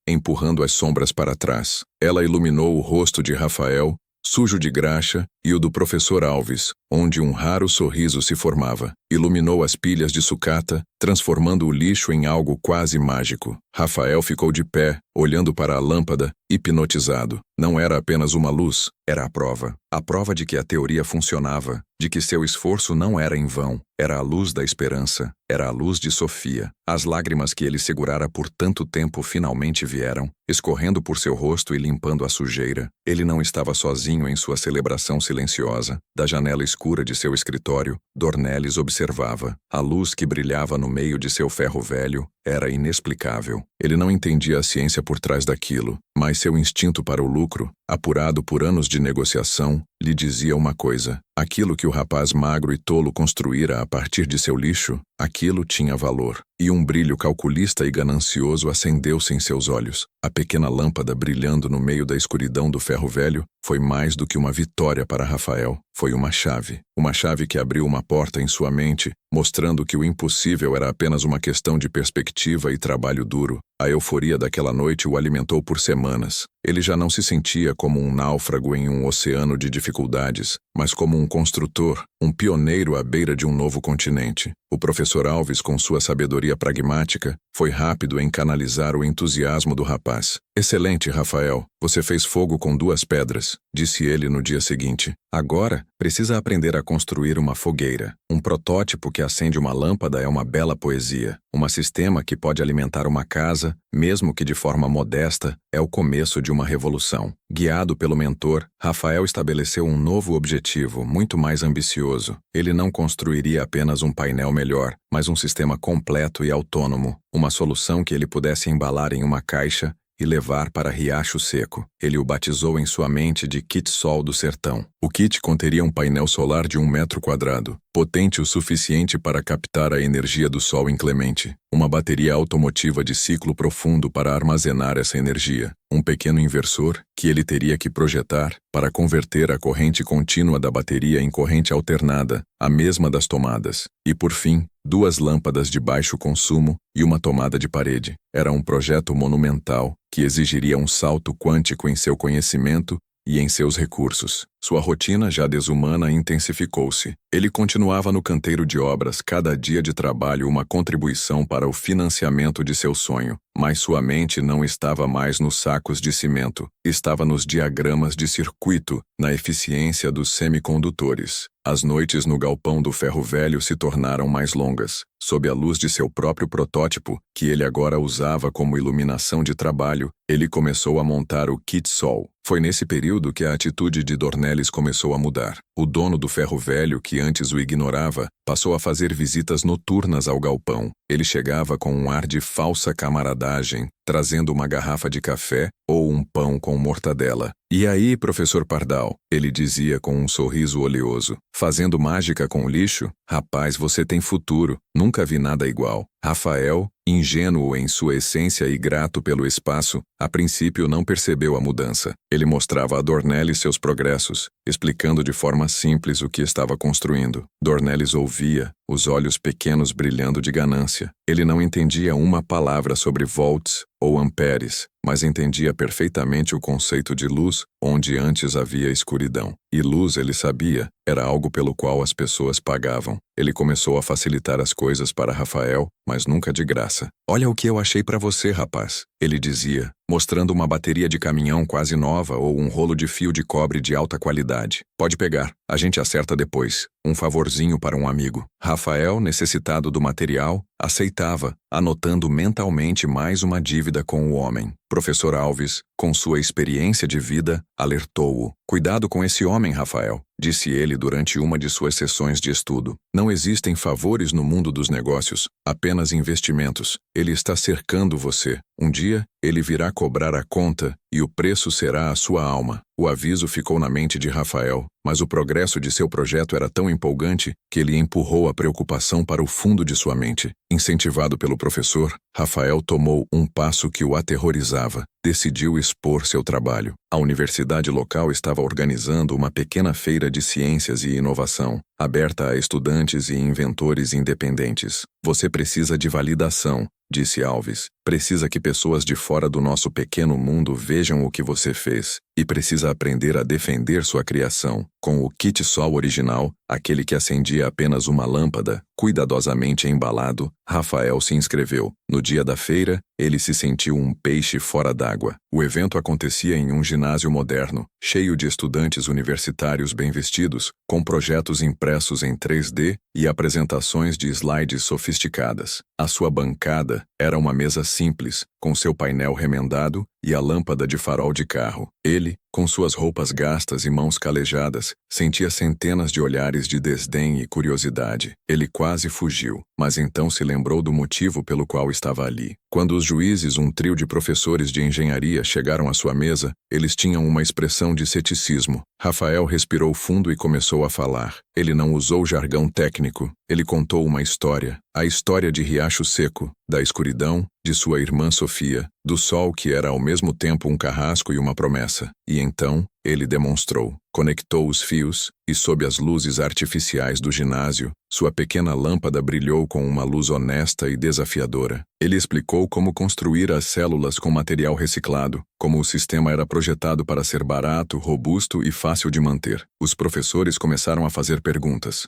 empurrando as sombras para trás. Ela iluminou o rosto de Rafael, sujo de graxa, e o do professor Alves, onde um raro sorriso se formava. Iluminou as pilhas de sucata, transformando o lixo em algo quase mágico. Rafael ficou de pé, olhando para a lâmpada, hipnotizado. Não era apenas uma luz, era a prova. A prova de que a teoria funcionava, de que seu esforço não era em vão. Era a luz da esperança, era a luz de Sofia. As lágrimas que ele segurara por tanto tempo finalmente vieram, escorrendo por seu rosto e limpando a sujeira. Ele não estava sozinho em sua celebração silenciosa. Da janela escura de seu escritório, Dornelles observava. A luz que brilhava no meio de seu ferro velho era inexplicável. Ele não entendia a ciência por trás daquilo, mas seu instinto para o lucro, apurado por anos de negociação, lhe dizia uma coisa. Aquilo que o rapaz magro e tolo construíra a partir de seu lixo, aquilo tinha valor. E um brilho calculista e ganancioso acendeu-se em seus olhos. A pequena lâmpada brilhando no meio da escuridão do ferro velho foi mais do que uma vitória para Rafael. Foi uma chave. Uma chave que abriu uma porta em sua mente, mostrando que o impossível era apenas uma questão de perspectiva e trabalho duro. A euforia daquela noite o alimentou por semanas. Ele já não se sentia como um náufrago em um oceano de dificuldades, mas como um construtor, um pioneiro à beira de um novo continente. O professor Alves, com sua sabedoria pragmática, foi rápido em canalizar o entusiasmo do rapaz. Excelente, Rafael. Você fez fogo com 2 pedras, disse ele no dia seguinte. Agora, precisa aprender a construir uma fogueira. Um protótipo que acende uma lâmpada é uma bela poesia. Um sistema que pode alimentar uma casa, mesmo que de forma modesta, é o começo de uma revolução. Guiado pelo mentor, Rafael estabeleceu um novo objetivo, muito mais ambicioso. Ele não construiria apenas um painel melhor, mas um sistema completo e autônomo. Uma solução que ele pudesse embalar em uma caixa e levar para Riacho Seco. Ele o batizou em sua mente de Kit Sol do Sertão. O kit conteria um painel solar de 1 metro quadrado, potente o suficiente para captar a energia do sol inclemente. Uma bateria automotiva de ciclo profundo para armazenar essa energia. Um pequeno inversor que ele teria que projetar para converter a corrente contínua da bateria em corrente alternada, a mesma das tomadas. E por fim, 2 lâmpadas de baixo consumo e uma tomada de parede. Era um projeto monumental que exigiria um salto quântico em seu conhecimento e em seus recursos. Sua rotina já desumana intensificou-se. Ele continuava no canteiro de obras, cada dia de trabalho uma contribuição para o financiamento de seu sonho. Mas sua mente não estava mais nos sacos de cimento, estava nos diagramas de circuito, na eficiência dos semicondutores. As noites no galpão do ferro velho se tornaram mais longas. Sob a luz de seu próprio protótipo, que ele agora usava como iluminação de trabalho, ele começou a montar o Kit Sol. Foi nesse período que a atitude de Dornelles começou a mudar. O dono do ferro velho, que antes o ignorava, passou a fazer visitas noturnas ao galpão. Ele chegava com um ar de falsa camaradagem, trazendo uma garrafa de café ou um pão com mortadela. "E aí, professor Pardal?", ele dizia com um sorriso oleoso. "Fazendo mágica com o lixo? Rapaz, você tem futuro. Nunca vi nada igual." Rafael, ingênuo em sua essência e grato pelo espaço, a princípio não percebeu a mudança. Ele mostrava a Dornelles seus progressos, explicando de forma simples o que estava construindo. Dornelles ouvia, os olhos pequenos brilhando de ganância. Ele não entendia uma palavra sobre volts ou amperes, mas entendia perfeitamente o conceito de luz, onde antes havia escuridão. E luz, ele sabia, era algo pelo qual as pessoas pagavam. Ele começou a facilitar as coisas para Rafael, mas nunca de graça. "Olha o que eu achei para você, rapaz", ele dizia, mostrando uma bateria de caminhão quase nova ou um rolo de fio de cobre de alta qualidade. "Pode pegar, a gente acerta depois. Um favorzinho para um amigo." Rafael, necessitado do material, aceitava, anotando mentalmente mais uma dívida com o homem. Professor Alves, com sua experiência de vida, alertou-o. "Cuidado com esse homem, Rafael", disse ele durante uma de suas sessões de estudo. "Não existem favores no mundo dos negócios, apenas investimentos. Ele está cercando você. Um dia, ele virá cobrar a conta e o preço será a sua alma." O aviso ficou na mente de Rafael, mas o progresso de seu projeto era tão empolgante que ele empurrou a preocupação para o fundo de sua mente. Incentivado pelo professor, Rafael tomou um passo que o aterrorizava. Decidiu expor seu trabalho. A universidade local estava organizando uma pequena feira de ciências e inovação, aberta a estudantes e inventores independentes. "Você precisa de validação", disse Alves. "Precisa que pessoas de fora do nosso pequeno mundo vejam o que você fez. E precisa aprender a defender sua criação." Com o kit sol original, aquele que acendia apenas uma lâmpada, cuidadosamente embalado, Rafael se inscreveu. No dia da feira, ele se sentiu um peixe fora d'água. O evento acontecia em um ginásio moderno, cheio de estudantes universitários bem vestidos, com projetos impressos em 3D e apresentações de slides sofisticadas. A sua bancada era uma mesa simples, com seu painel remendado e a lâmpada de farol de carro. Ele, com suas roupas gastas e mãos calejadas, sentia centenas de olhares de desdém e curiosidade. Ele quase fugiu, mas então se lembrou do motivo pelo qual estava ali. Quando os juízes, um trio de professores de engenharia, chegaram à sua mesa, eles tinham uma expressão de ceticismo. Rafael respirou fundo e começou a falar. Ele não usou jargão técnico. Ele contou uma história. A história de Riacho Seco, da escuridão, de sua irmã Sofia, do sol que era ao mesmo tempo um carrasco e uma promessa. E então, ele demonstrou. Conectou os fios, e sob as luzes artificiais do ginásio, sua pequena lâmpada brilhou com uma luz honesta e desafiadora. Ele explicou como construir as células com material reciclado, como o sistema era projetado para ser barato, robusto e fácil de manter. Os professores começaram a fazer perguntas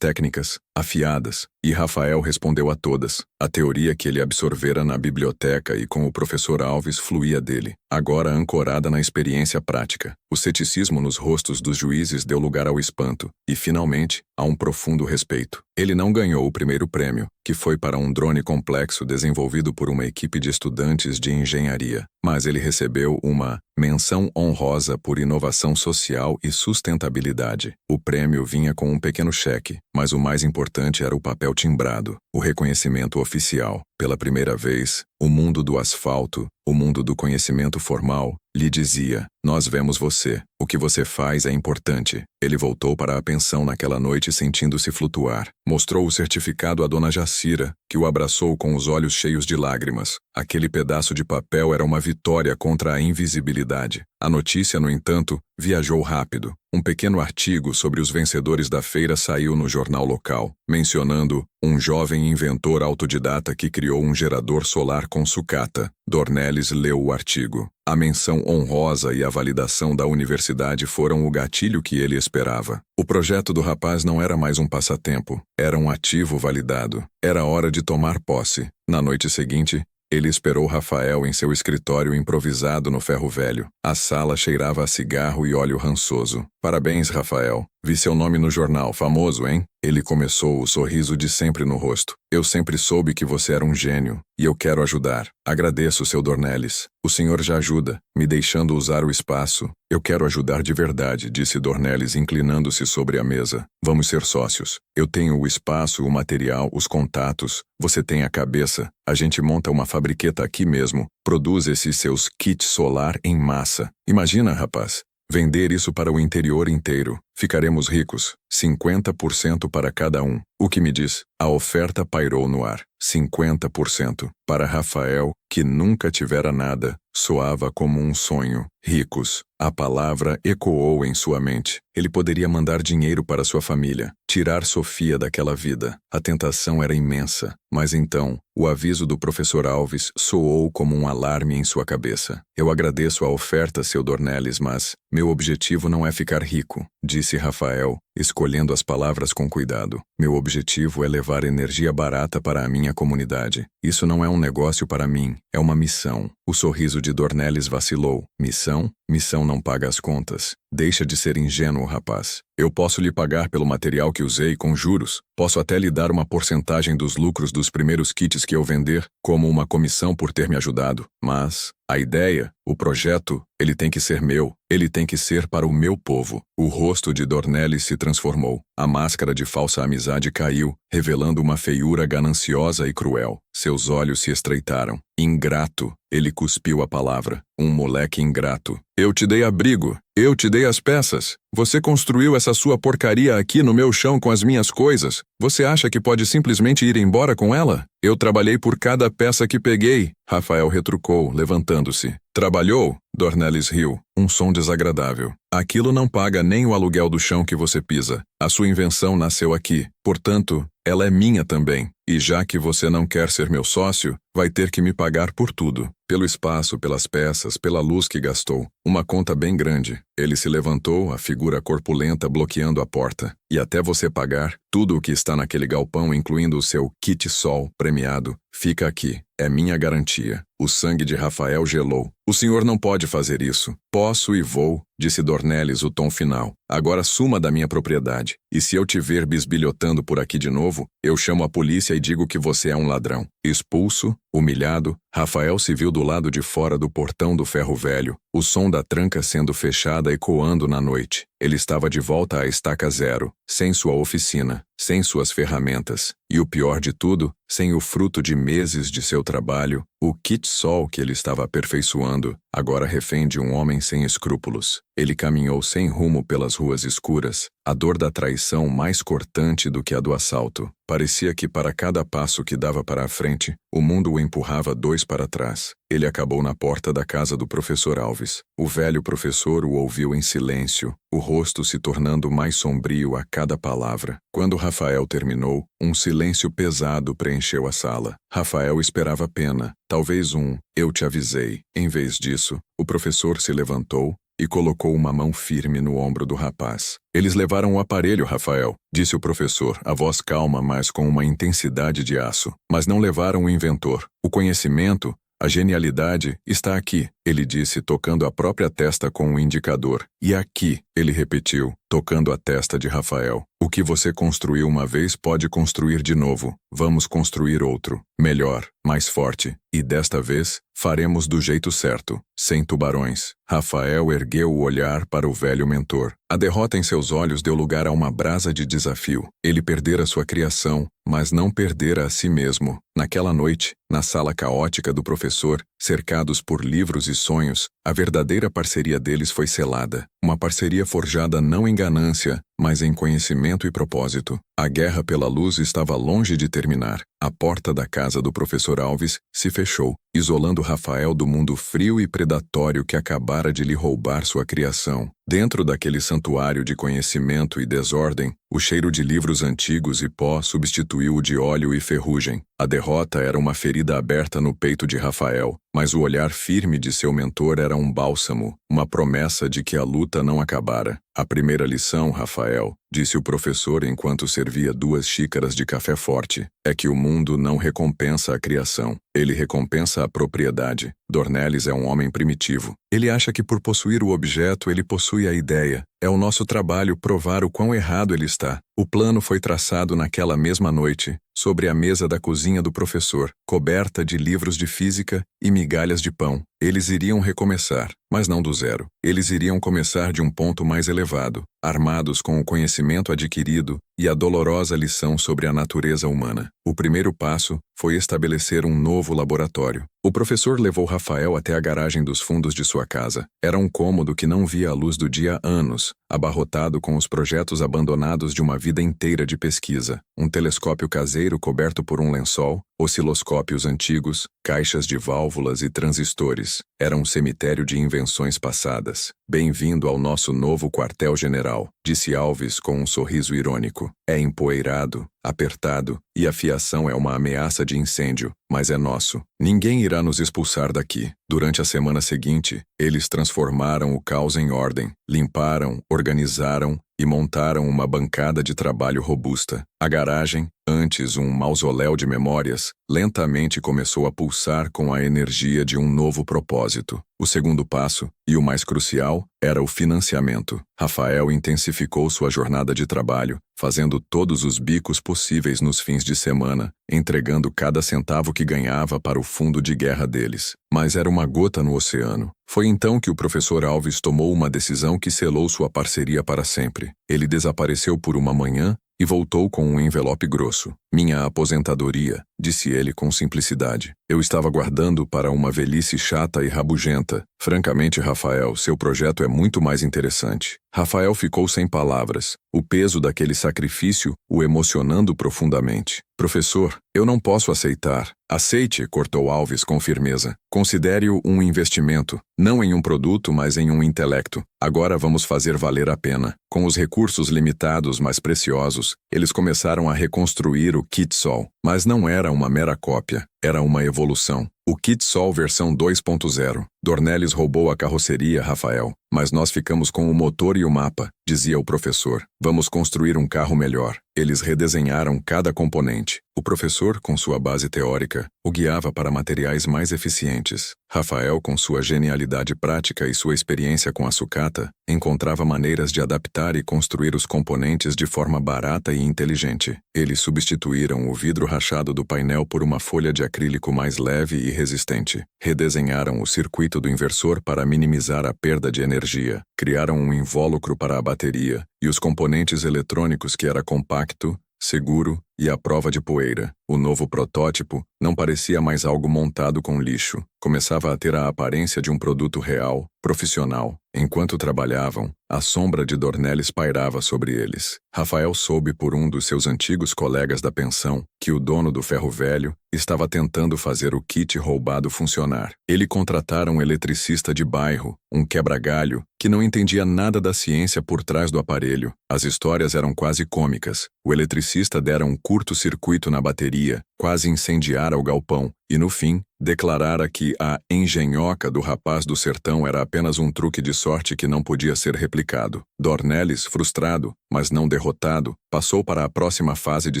técnicas, afiadas, e Rafael respondeu a todas. A teoria que ele absorvera na biblioteca e com o professor Alves fluía dele, agora ancorada na experiência prática. O ceticismo nos rostos dos juízes deu lugar ao espanto, e, finalmente, a um profundo respeito. Ele não ganhou o primeiro prêmio, que foi para um drone complexo desenvolvido por uma equipe de estudantes de engenharia, mas ele recebeu uma menção honrosa por inovação social e sustentabilidade. O prêmio vinha com um pequeno cheque, mas o mais importante era o papel timbrado, o reconhecimento oficial. Pela primeira vez, o mundo do asfalto, o mundo do conhecimento formal, lhe dizia: "Nós vemos você. O que você faz é importante." Ele voltou para a pensão naquela noite sentindo-se flutuar. Mostrou o certificado a Dona Jacira, que o abraçou com os olhos cheios de lágrimas. Aquele pedaço de papel era uma vitória contra a invisibilidade. A notícia, no entanto, viajou rápido. Um pequeno artigo sobre os vencedores da feira saiu no jornal local, mencionando um jovem inventor autodidata que criou um gerador solar com sucata. Dornelles leu o artigo. A menção honrosa e a validação da universidade foram o gatilho que ele esperava. O projeto do rapaz não era mais um passatempo, era um ativo validado. Era hora de tomar posse. Na noite seguinte, ele esperou Rafael em seu escritório improvisado no ferro velho. A sala cheirava a cigarro e óleo rançoso. "Parabéns, Rafael. Vi seu nome no jornal, famoso, hein?" Ele começou, o sorriso de sempre no rosto. "Eu sempre soube que você era um gênio, e eu quero ajudar. Agradeço, seu Dornelles. O senhor já ajuda, me deixando usar o espaço." "Eu quero ajudar de verdade", disse Dornelles, inclinando-se sobre a mesa. "Vamos ser sócios. Eu tenho o espaço, o material, os contatos. Você tem a cabeça. A gente monta uma fabriqueta aqui mesmo. Produz esses seus kits solar em massa. Imagina, rapaz. Vender isso para o interior inteiro. Ficaremos ricos. 50% para cada um. O que me diz? A oferta pairou no ar. 50%. Para Rafael, que nunca tivera nada, soava como um sonho. Ricos. A palavra ecoou em sua mente. Ele poderia mandar dinheiro para sua família, tirar Sofia daquela vida. A tentação era imensa. Mas então, o aviso do professor Alves soou como um alarme em sua cabeça. Eu agradeço a oferta, seu Dornelles, mas meu objetivo não é ficar rico, disse Rafael, escolhendo as palavras com cuidado. Meu objetivo é levar energia barata para a minha comunidade. Isso não é um negócio para mim, é uma missão. O sorriso de Dornelles vacilou. Missão? Missão não paga as contas. Deixa de ser ingênuo, rapaz. Eu posso lhe pagar pelo material que usei com juros. Posso até lhe dar uma porcentagem dos lucros dos primeiros kits que eu vender, como uma comissão por ter me ajudado. Mas a ideia, o projeto, ele tem que ser meu. Ele tem que ser para o meu povo. O rosto de Dornelles se transformou. A máscara de falsa amizade caiu, revelando uma feiura gananciosa e cruel. Seus olhos se estreitaram. Ingrato. Ele cuspiu a palavra. Um moleque ingrato. Eu te dei abrigo. Eu te dei as peças. Você construiu essa sua porcaria aqui no meu chão com as minhas coisas. Você acha que pode simplesmente ir embora com ela? Eu trabalhei por cada peça que peguei. Rafael retrucou, levantando-se. Trabalhou? Dornelles riu. Um som desagradável. Aquilo não paga nem o aluguel do chão que você pisa. A sua invenção nasceu aqui. Portanto, ela é minha também. E já que você não quer ser meu sócio, vai ter que me pagar por tudo. Pelo espaço, pelas peças, pela luz que gastou. Uma conta bem grande. Ele se levantou, a figura corpulenta bloqueando a porta. E até você pagar, tudo o que está naquele galpão, incluindo o seu kit sol premiado, fica aqui. É minha garantia. O sangue de Rafael gelou. O senhor não pode fazer isso. Posso e vou, disse Dornelles o tom final. Agora suma da minha propriedade. E se eu te ver bisbilhotando por aqui de novo, eu chamo a polícia e digo que você é um ladrão. Expulso, humilhado, Rafael se viu do lado de fora do portão do ferro velho, o som da tranca sendo fechada ecoando na noite. Ele estava de volta à estaca zero, sem sua oficina, sem suas ferramentas, e o pior de tudo, sem o fruto de meses de seu trabalho, o kit sol que ele estava aperfeiçoando, agora refém de um homem sem escrúpulos. Ele caminhou sem rumo pelas ruas escuras, a dor da traição mais cortante do que a do assalto. Parecia que para cada passo que dava para a frente, o mundo o empurrava 2 para trás. Ele acabou na porta da casa do professor Alves. O velho professor o ouviu em silêncio, o rosto se tornando mais sombrio a cada palavra. Quando Rafael terminou, um silêncio pesado preencheu a sala. Rafael esperava pena, talvez "eu te avisei". Em vez disso, o professor se levantou e colocou uma mão firme no ombro do rapaz. Eles levaram o aparelho, Rafael, disse o professor, a voz calma, mas com uma intensidade de aço. Mas não levaram o inventor. O conhecimento, a genialidade, está aqui, ele disse, tocando a própria testa com um indicador. E aqui, ele repetiu, tocando a testa de Rafael. O que você construiu uma vez pode construir de novo. Vamos construir outro. Melhor, mais forte. E desta vez, faremos do jeito certo, sem tubarões. Rafael ergueu o olhar para o velho mentor. A derrota em seus olhos deu lugar a uma brasa de desafio. Ele perdera sua criação, mas não perdera a si mesmo. Naquela noite, na sala caótica do professor, cercados por livros e sonhos, a verdadeira parceria deles foi selada. Uma parceria forjada não em ganância, mas em conhecimento e propósito. A guerra pela luz estava longe de terminar. A porta da casa do professor Alves se fechou, isolando Rafael do mundo frio e predatório que acabara de lhe roubar sua criação. Dentro daquele santuário de conhecimento e desordem, o cheiro de livros antigos e pó substituiu o de óleo e ferrugem. A derrota era uma ferida aberta no peito de Rafael, mas o olhar firme de seu mentor era um bálsamo, uma promessa de que a luta não acabara. A primeira lição, Rafael, disse o professor enquanto servia 2 xícaras de café forte, é que o mundo não recompensa a criação. Ele recompensa a propriedade. Dornelles é um homem primitivo. Ele acha que por possuir o objeto, ele possui a ideia. É o nosso trabalho provar o quão errado ele está. O plano foi traçado naquela mesma noite, sobre a mesa da cozinha do professor, coberta de livros de física e migalhas de pão. Eles iriam recomeçar, mas não do zero. Eles iriam começar de um ponto mais elevado, armados com o conhecimento adquirido e a dolorosa lição sobre a natureza humana. O primeiro passo foi estabelecer um novo laboratório. O professor levou Rafael até a garagem dos fundos de sua casa. Era um cômodo que não via a luz do dia há anos, abarrotado com os projetos abandonados de uma vida inteira de pesquisa. Um telescópio caseiro coberto por um lençol, osciloscópios antigos, caixas de válvulas e transistores. Era um cemitério de invenções passadas. Bem-vindo ao nosso novo quartel-general, disse Alves com um sorriso irônico. É empoeirado, apertado, e a fiação é uma ameaça de incêndio, mas é nosso. Ninguém irá nos expulsar daqui. Durante a semana seguinte, eles transformaram o caos em ordem, limparam, organizaram e montaram uma bancada de trabalho robusta. A garagem, antes um mausoléu de memórias, lentamente começou a pulsar com a energia de um novo propósito. O segundo passo, e o mais crucial, era o financiamento. Rafael intensificou sua jornada de trabalho, fazendo todos os bicos possíveis nos fins de semana, entregando cada centavo que ganhava para o fundo de guerra deles. Mas era uma gota no oceano. Foi então que o professor Alves tomou uma decisão que selou sua parceria para sempre. Ele desapareceu por uma manhã e voltou com um envelope grosso. Minha aposentadoria, disse ele com simplicidade. Eu estava guardando para uma velhice chata e rabugenta. Francamente, Rafael, seu projeto é muito mais interessante. Rafael ficou sem palavras. O peso daquele sacrifício o emocionando profundamente. Professor, eu não posso aceitar. Aceite, cortou Alves com firmeza. Considere-o um investimento, não em um produto, mas em um intelecto. Agora vamos fazer valer a pena. Com os recursos limitados, mas preciosos, eles começaram a reconstruir o Kit Sol. Mas não era uma mera cópia, era uma evolução. O Kit Sol versão 2.0. Dornelles roubou a carroceria, Rafael, mas nós ficamos com o motor e o mapa, dizia o professor. Vamos construir um carro melhor. Eles redesenharam cada componente. O professor, com sua base teórica, o guiava para materiais mais eficientes. Rafael, com sua genialidade prática e sua experiência com a sucata, encontrava maneiras de adaptar e construir os componentes de forma barata e inteligente. Eles substituíram o vidro rachado do painel por uma folha de acrílico mais leve e resistente. Redesenharam o circuito do inversor para minimizar a perda de energia. Criaram um invólucro para a bateria e os componentes eletrônicos que era compacto, seguro e à prova de poeira. O novo protótipo não parecia mais algo montado com lixo. Começava a ter a aparência de um produto real, profissional. Enquanto trabalhavam, a sombra de Dornelles pairava sobre eles. Rafael soube por um dos seus antigos colegas da pensão que o dono do ferro velho estava tentando fazer o kit roubado funcionar. Ele contratara um eletricista de bairro, um quebra-galho, que não entendia nada da ciência por trás do aparelho. As histórias eram quase cômicas. O eletricista dera um curto-circuito na bateria, quase incendiara o galpão, e no fim, declarara que a engenhoca do rapaz do sertão era apenas um truque de sorte que não podia ser replicado. Dornelles, frustrado, mas não derrotado, passou para a próxima fase de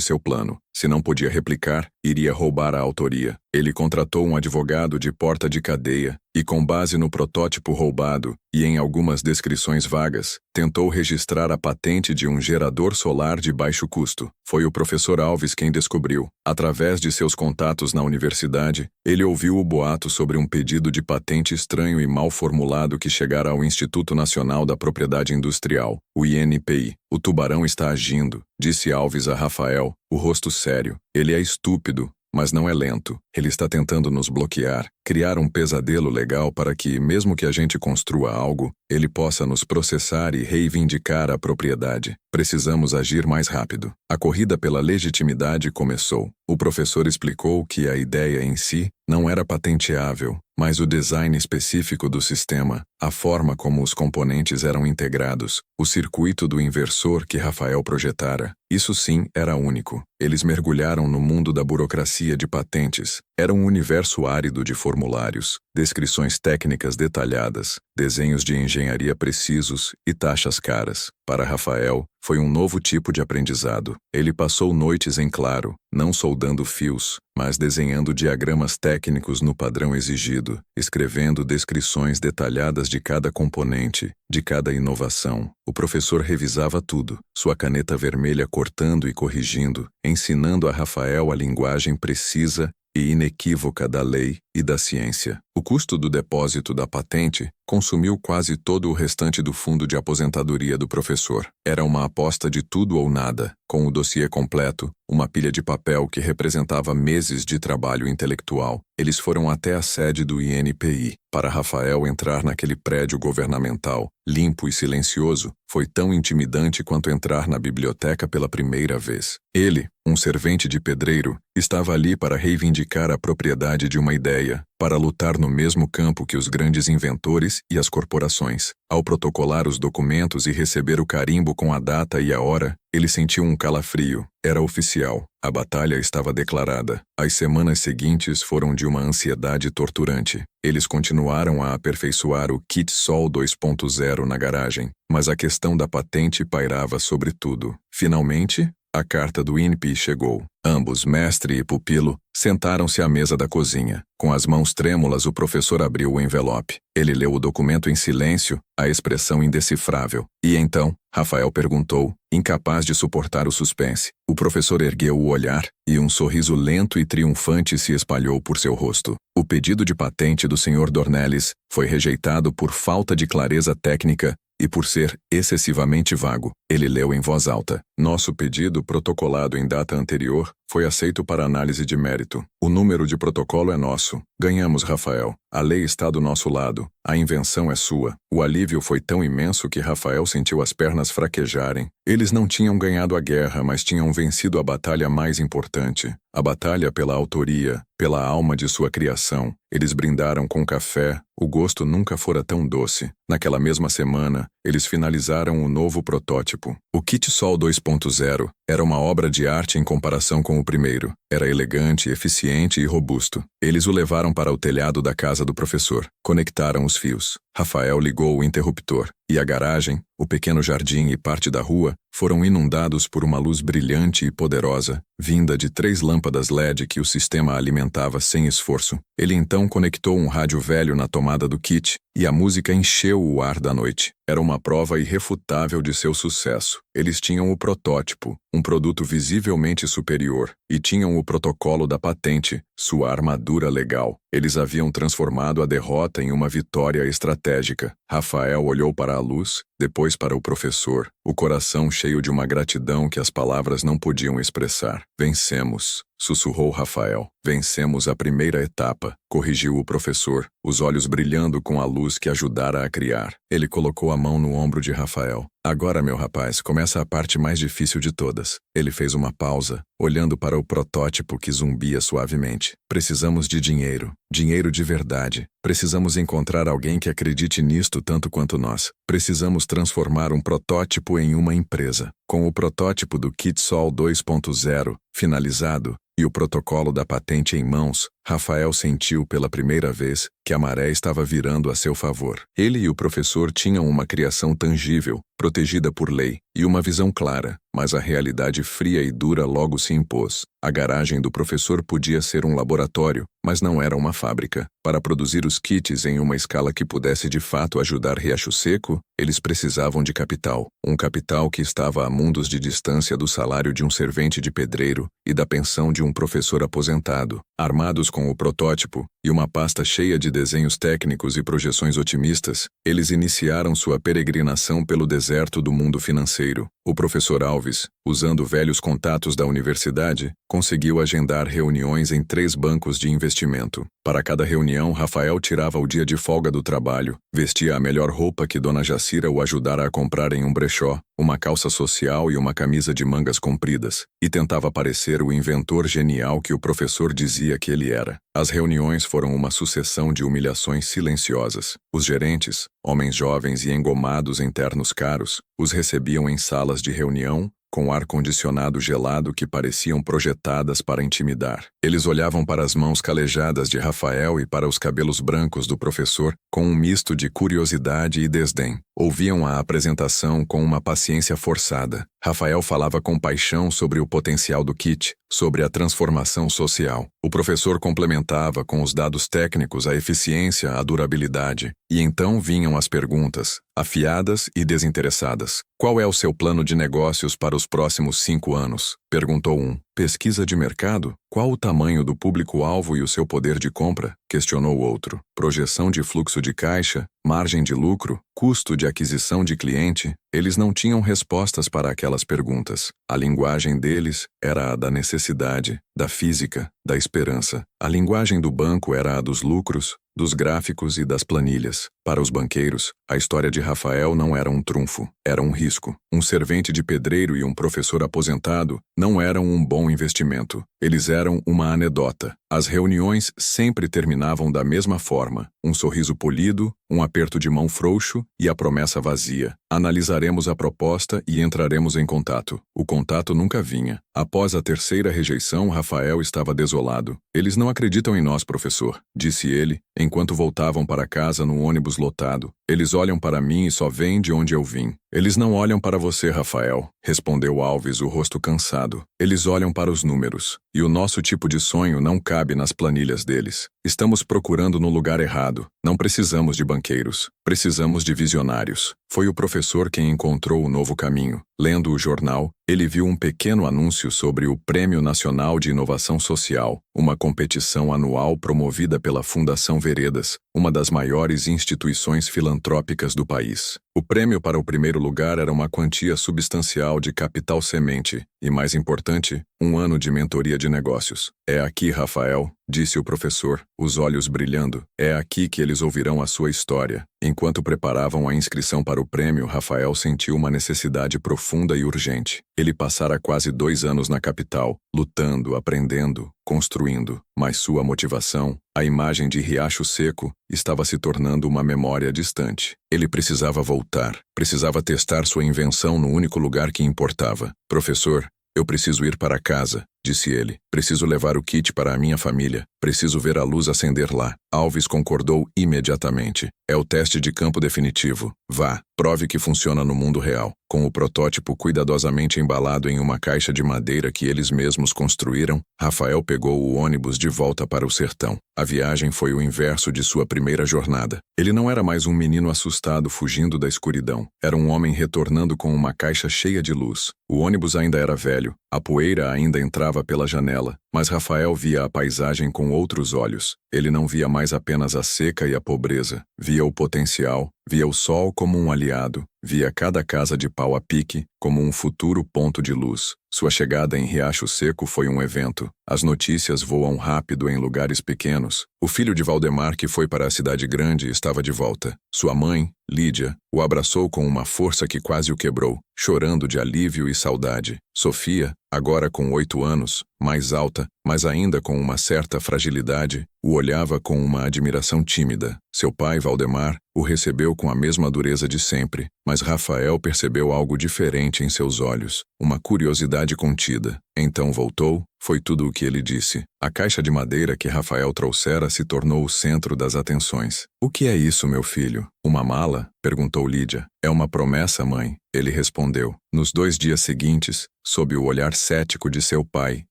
seu plano. Se não podia replicar, iria roubar a autoria. Ele contratou um advogado de porta de cadeia e, com base no protótipo roubado e em algumas descrições vagas, tentou registrar a patente de um gerador solar de baixo custo. Foi o professor Alves quem descobriu. Através de seus contatos na universidade, ele ouviu o boato sobre um pedido de patente estranho e mal formulado que chegara ao Instituto Nacional da Propriedade Industrial, o INPI. O tubarão está agindo, disse Alves a Rafael, o rosto sério. Ele é estúpido, mas não é lento. Ele está tentando nos bloquear, criar um pesadelo legal para que, mesmo que a gente construa algo, ele possa nos processar e reivindicar a propriedade. Precisamos agir mais rápido. A corrida pela legitimidade começou. O professor explicou que a ideia em si não era patenteável, mas o design específico do sistema, a forma como os componentes eram integrados, o circuito do inversor que Rafael projetara. Isso sim era único. Eles mergulharam no mundo da burocracia de patentes. Era um universo árido de formulários, descrições técnicas detalhadas, desenhos de engenharia precisos e taxas caras. Para Rafael, foi um novo tipo de aprendizado. Ele passou noites em claro, não soldando fios, mas desenhando diagramas técnicos no padrão exigido, escrevendo descrições detalhadas de cada componente, de cada inovação. O professor revisava tudo, sua caneta vermelha cortando e corrigindo, ensinando a Rafael a linguagem precisa e inequívoca da lei e da ciência. O custo do depósito da patente consumiu quase todo o restante do fundo de aposentadoria do professor. Era uma aposta de tudo ou nada, com o dossiê completo, uma pilha de papel que representava meses de trabalho intelectual. Eles foram até a sede do INPI. Para Rafael entrar naquele prédio governamental, limpo e silencioso, foi tão intimidante quanto entrar na biblioteca pela primeira vez. Ele, um servente de pedreiro, estava ali para reivindicar a propriedade de uma ideia, para lutar no mesmo campo que os grandes inventores e as corporações. Ao protocolar os documentos e receber o carimbo com a data e a hora, ele sentiu um calafrio. Era oficial. A batalha estava declarada. As semanas seguintes foram de uma ansiedade torturante. Eles continuaram a aperfeiçoar o Kit Sol 2.0 na garagem, mas a questão da patente pairava sobre tudo. Finalmente, a carta do INPI chegou. Ambos, mestre e pupilo, sentaram-se à mesa da cozinha. Com as mãos trêmulas, o professor abriu o envelope. Ele leu o documento em silêncio, a expressão indecifrável. E então, Rafael perguntou, incapaz de suportar o suspense. O professor ergueu o olhar, e um sorriso lento e triunfante se espalhou por seu rosto. O pedido de patente do Sr. Dornelles foi rejeitado por falta de clareza técnica e por ser excessivamente vago. Ele leu em voz alta. Nosso pedido, protocolado em data anterior, foi aceito para análise de mérito. O número de protocolo é nosso. Ganhamos, Rafael. A lei está do nosso lado. A invenção é sua. O alívio foi tão imenso que Rafael sentiu as pernas fraquejarem. Eles não tinham ganhado a guerra, mas tinham vencido a batalha mais importante. A batalha pela autoria, pela alma de sua criação. Eles brindaram com café. O gosto nunca fora tão doce. Naquela mesma semana, eles finalizaram o novo protótipo. O Kit Sol 2.0 era uma obra de arte em comparação com o primeiro. Era elegante, eficiente e robusto. Eles o levaram para o telhado da casa do professor. Conectaram os fios. Rafael ligou o interruptor. E a garagem, o pequeno jardim e parte da rua foram inundados por uma luz brilhante e poderosa, vinda de 3 lâmpadas LED que o sistema alimentava sem esforço. Ele então conectou um rádio velho na tomada do kit, e a música encheu o ar da noite. Era uma prova irrefutável de seu sucesso. Eles tinham o protótipo, um produto visivelmente superior, e tinham o protocolo da patente, sua armadura legal. Eles haviam transformado a derrota em uma vitória estratégica. Rafael olhou para a luz, depois para o professor, o coração cheio de uma gratidão que as palavras não podiam expressar. Vencemos, sussurrou Rafael. Vencemos a primeira etapa, corrigiu o professor, os olhos brilhando com a luz que ajudara a criar. Ele colocou a mão no ombro de Rafael. Agora, meu rapaz, começa a parte mais difícil de todas. Ele fez uma pausa, olhando para o protótipo que zumbia suavemente. Precisamos de dinheiro. Dinheiro de verdade. Precisamos encontrar alguém que acredite nisto tanto quanto nós. Precisamos transformar um protótipo em uma empresa. Com o protótipo do Kit Sol 2.0 finalizado e o protocolo da patente em mãos, Rafael sentiu pela primeira vez que a maré estava virando a seu favor. Ele e o professor tinham uma criação tangível, protegida por lei, e uma visão clara, mas a realidade fria e dura logo se impôs. A garagem do professor podia ser um laboratório, mas não era uma fábrica. Para produzir os kits em uma escala que pudesse de fato ajudar Riacho Seco, eles precisavam de capital. Um capital que estava a mundos de distância do salário de um servente de pedreiro e da pensão de um professor aposentado. Armados com o protótipo e uma pasta cheia de desenhos técnicos e projeções otimistas, eles iniciaram sua peregrinação pelo deserto do mundo financeiro. O professor Alves, usando velhos contatos da universidade, conseguiu agendar reuniões em 3 bancos de investimento. Para cada reunião, Rafael tirava o dia de folga do trabalho, vestia a melhor roupa que Dona Jacira o ajudara a comprar em um brechó, uma calça social e uma camisa de mangas compridas, e tentava parecer o inventor genial que o professor dizia que ele era. As reuniões foram uma sucessão de humilhações silenciosas. Os gerentes, homens jovens e engomados em ternos caros, os recebiam em salas de reunião, com ar-condicionado gelado que pareciam projetadas para intimidar. Eles olhavam para as mãos calejadas de Rafael e para os cabelos brancos do professor com um misto de curiosidade e desdém. Ouviam a apresentação com uma paciência forçada. Rafael falava com paixão sobre o potencial do kit, sobre a transformação social. O professor complementava com os dados técnicos a eficiência, a durabilidade. E então vinham as perguntas, afiadas e desinteressadas. Qual é o seu plano de negócios para os próximos 5 anos? Perguntou um. Pesquisa de mercado? Qual o tamanho do público-alvo e o seu poder de compra? Questionou o outro. Projeção de fluxo de caixa? Margem de lucro? Custo de aquisição de cliente? Eles não tinham respostas para aquelas perguntas. A linguagem deles era a da necessidade, da física, da esperança. A linguagem do banco era a dos lucros, dos gráficos e das planilhas. Para os banqueiros, a história de Rafael não era um trunfo, era um risco. Um servente de pedreiro e um professor aposentado não eram um bom investimento. Eles eram uma anedota. As reuniões sempre terminavam da mesma forma. Um sorriso polido, um aperto de mão frouxo e a promessa vazia. Analisaremos a proposta e entraremos em contato. O contato nunca vinha. Após a terceira rejeição, Rafael estava desolado. Eles não acreditam em nós, professor, disse ele, enquanto voltavam para casa no ônibus lotado. Eles olham para mim e só veem de onde eu vim. Eles não olham para você, Rafael, respondeu Alves, o rosto cansado. Eles olham para os números. E o nosso tipo de sonho não cabe nas planilhas deles. Estamos procurando no lugar errado. Não precisamos de banqueiros. Precisamos de visionários. Foi o professor quem encontrou o novo caminho. Lendo o jornal, ele viu um pequeno anúncio sobre o Prêmio Nacional de Inovação Social, uma competição anual promovida pela Fundação Veredas, uma das maiores instituições filantrópicas do país. O prêmio para o primeiro lugar era uma quantia substancial de capital semente e, mais importante, 1 ano de mentoria de negócios. É aqui, Rafael, disse o professor, os olhos brilhando. É aqui que eles ouvirão a sua história. Enquanto preparavam a inscrição para o prêmio, Rafael sentiu uma necessidade profunda e urgente. Ele passara quase 2 anos na capital, lutando, aprendendo, construindo, mas sua motivação, a imagem de Riacho Seco, estava se tornando uma memória distante. Ele precisava voltar, precisava testar sua invenção no único lugar que importava. Professor, eu preciso ir para casa, disse ele. Preciso levar o kit para a minha família. Preciso ver a luz acender lá. Alves concordou imediatamente. É o teste de campo definitivo. Vá, prove que funciona no mundo real. Com o protótipo cuidadosamente embalado em uma caixa de madeira que eles mesmos construíram, Rafael pegou o ônibus de volta para o sertão. A viagem foi o inverso de sua primeira jornada. Ele não era mais um menino assustado fugindo da escuridão. Era um homem retornando com uma caixa cheia de luz. O ônibus ainda era velho. A poeira ainda entrava pela janela, mas Rafael via a paisagem com outros olhos. Ele não via mais apenas a seca e a pobreza. Via o potencial, via o sol como um aliado, via cada casa de pau a pique como um futuro ponto de luz. Sua chegada em Riacho Seco foi um evento. As notícias voam rápido em lugares pequenos. O filho de Valdemar, que foi para a cidade grande, estava de volta. Sua mãe, Lídia, o abraçou com uma força que quase o quebrou, chorando de alívio e saudade. Sofia, agora com 8 anos, mais alta, mas ainda com uma certa fragilidade, o olhava com uma admiração tímida. Seu pai, Valdemar, o recebeu com a mesma dureza de sempre, mas Rafael percebeu algo diferente em seus olhos, uma curiosidade contida. Então voltou, foi tudo o que ele disse. A caixa de madeira que Rafael trouxera se tornou o centro das atenções. O que é isso, meu filho? Uma mala? Perguntou Lídia. É uma promessa, mãe. Ele respondeu. Nos 2 dias seguintes, sob o olhar cético de seu pai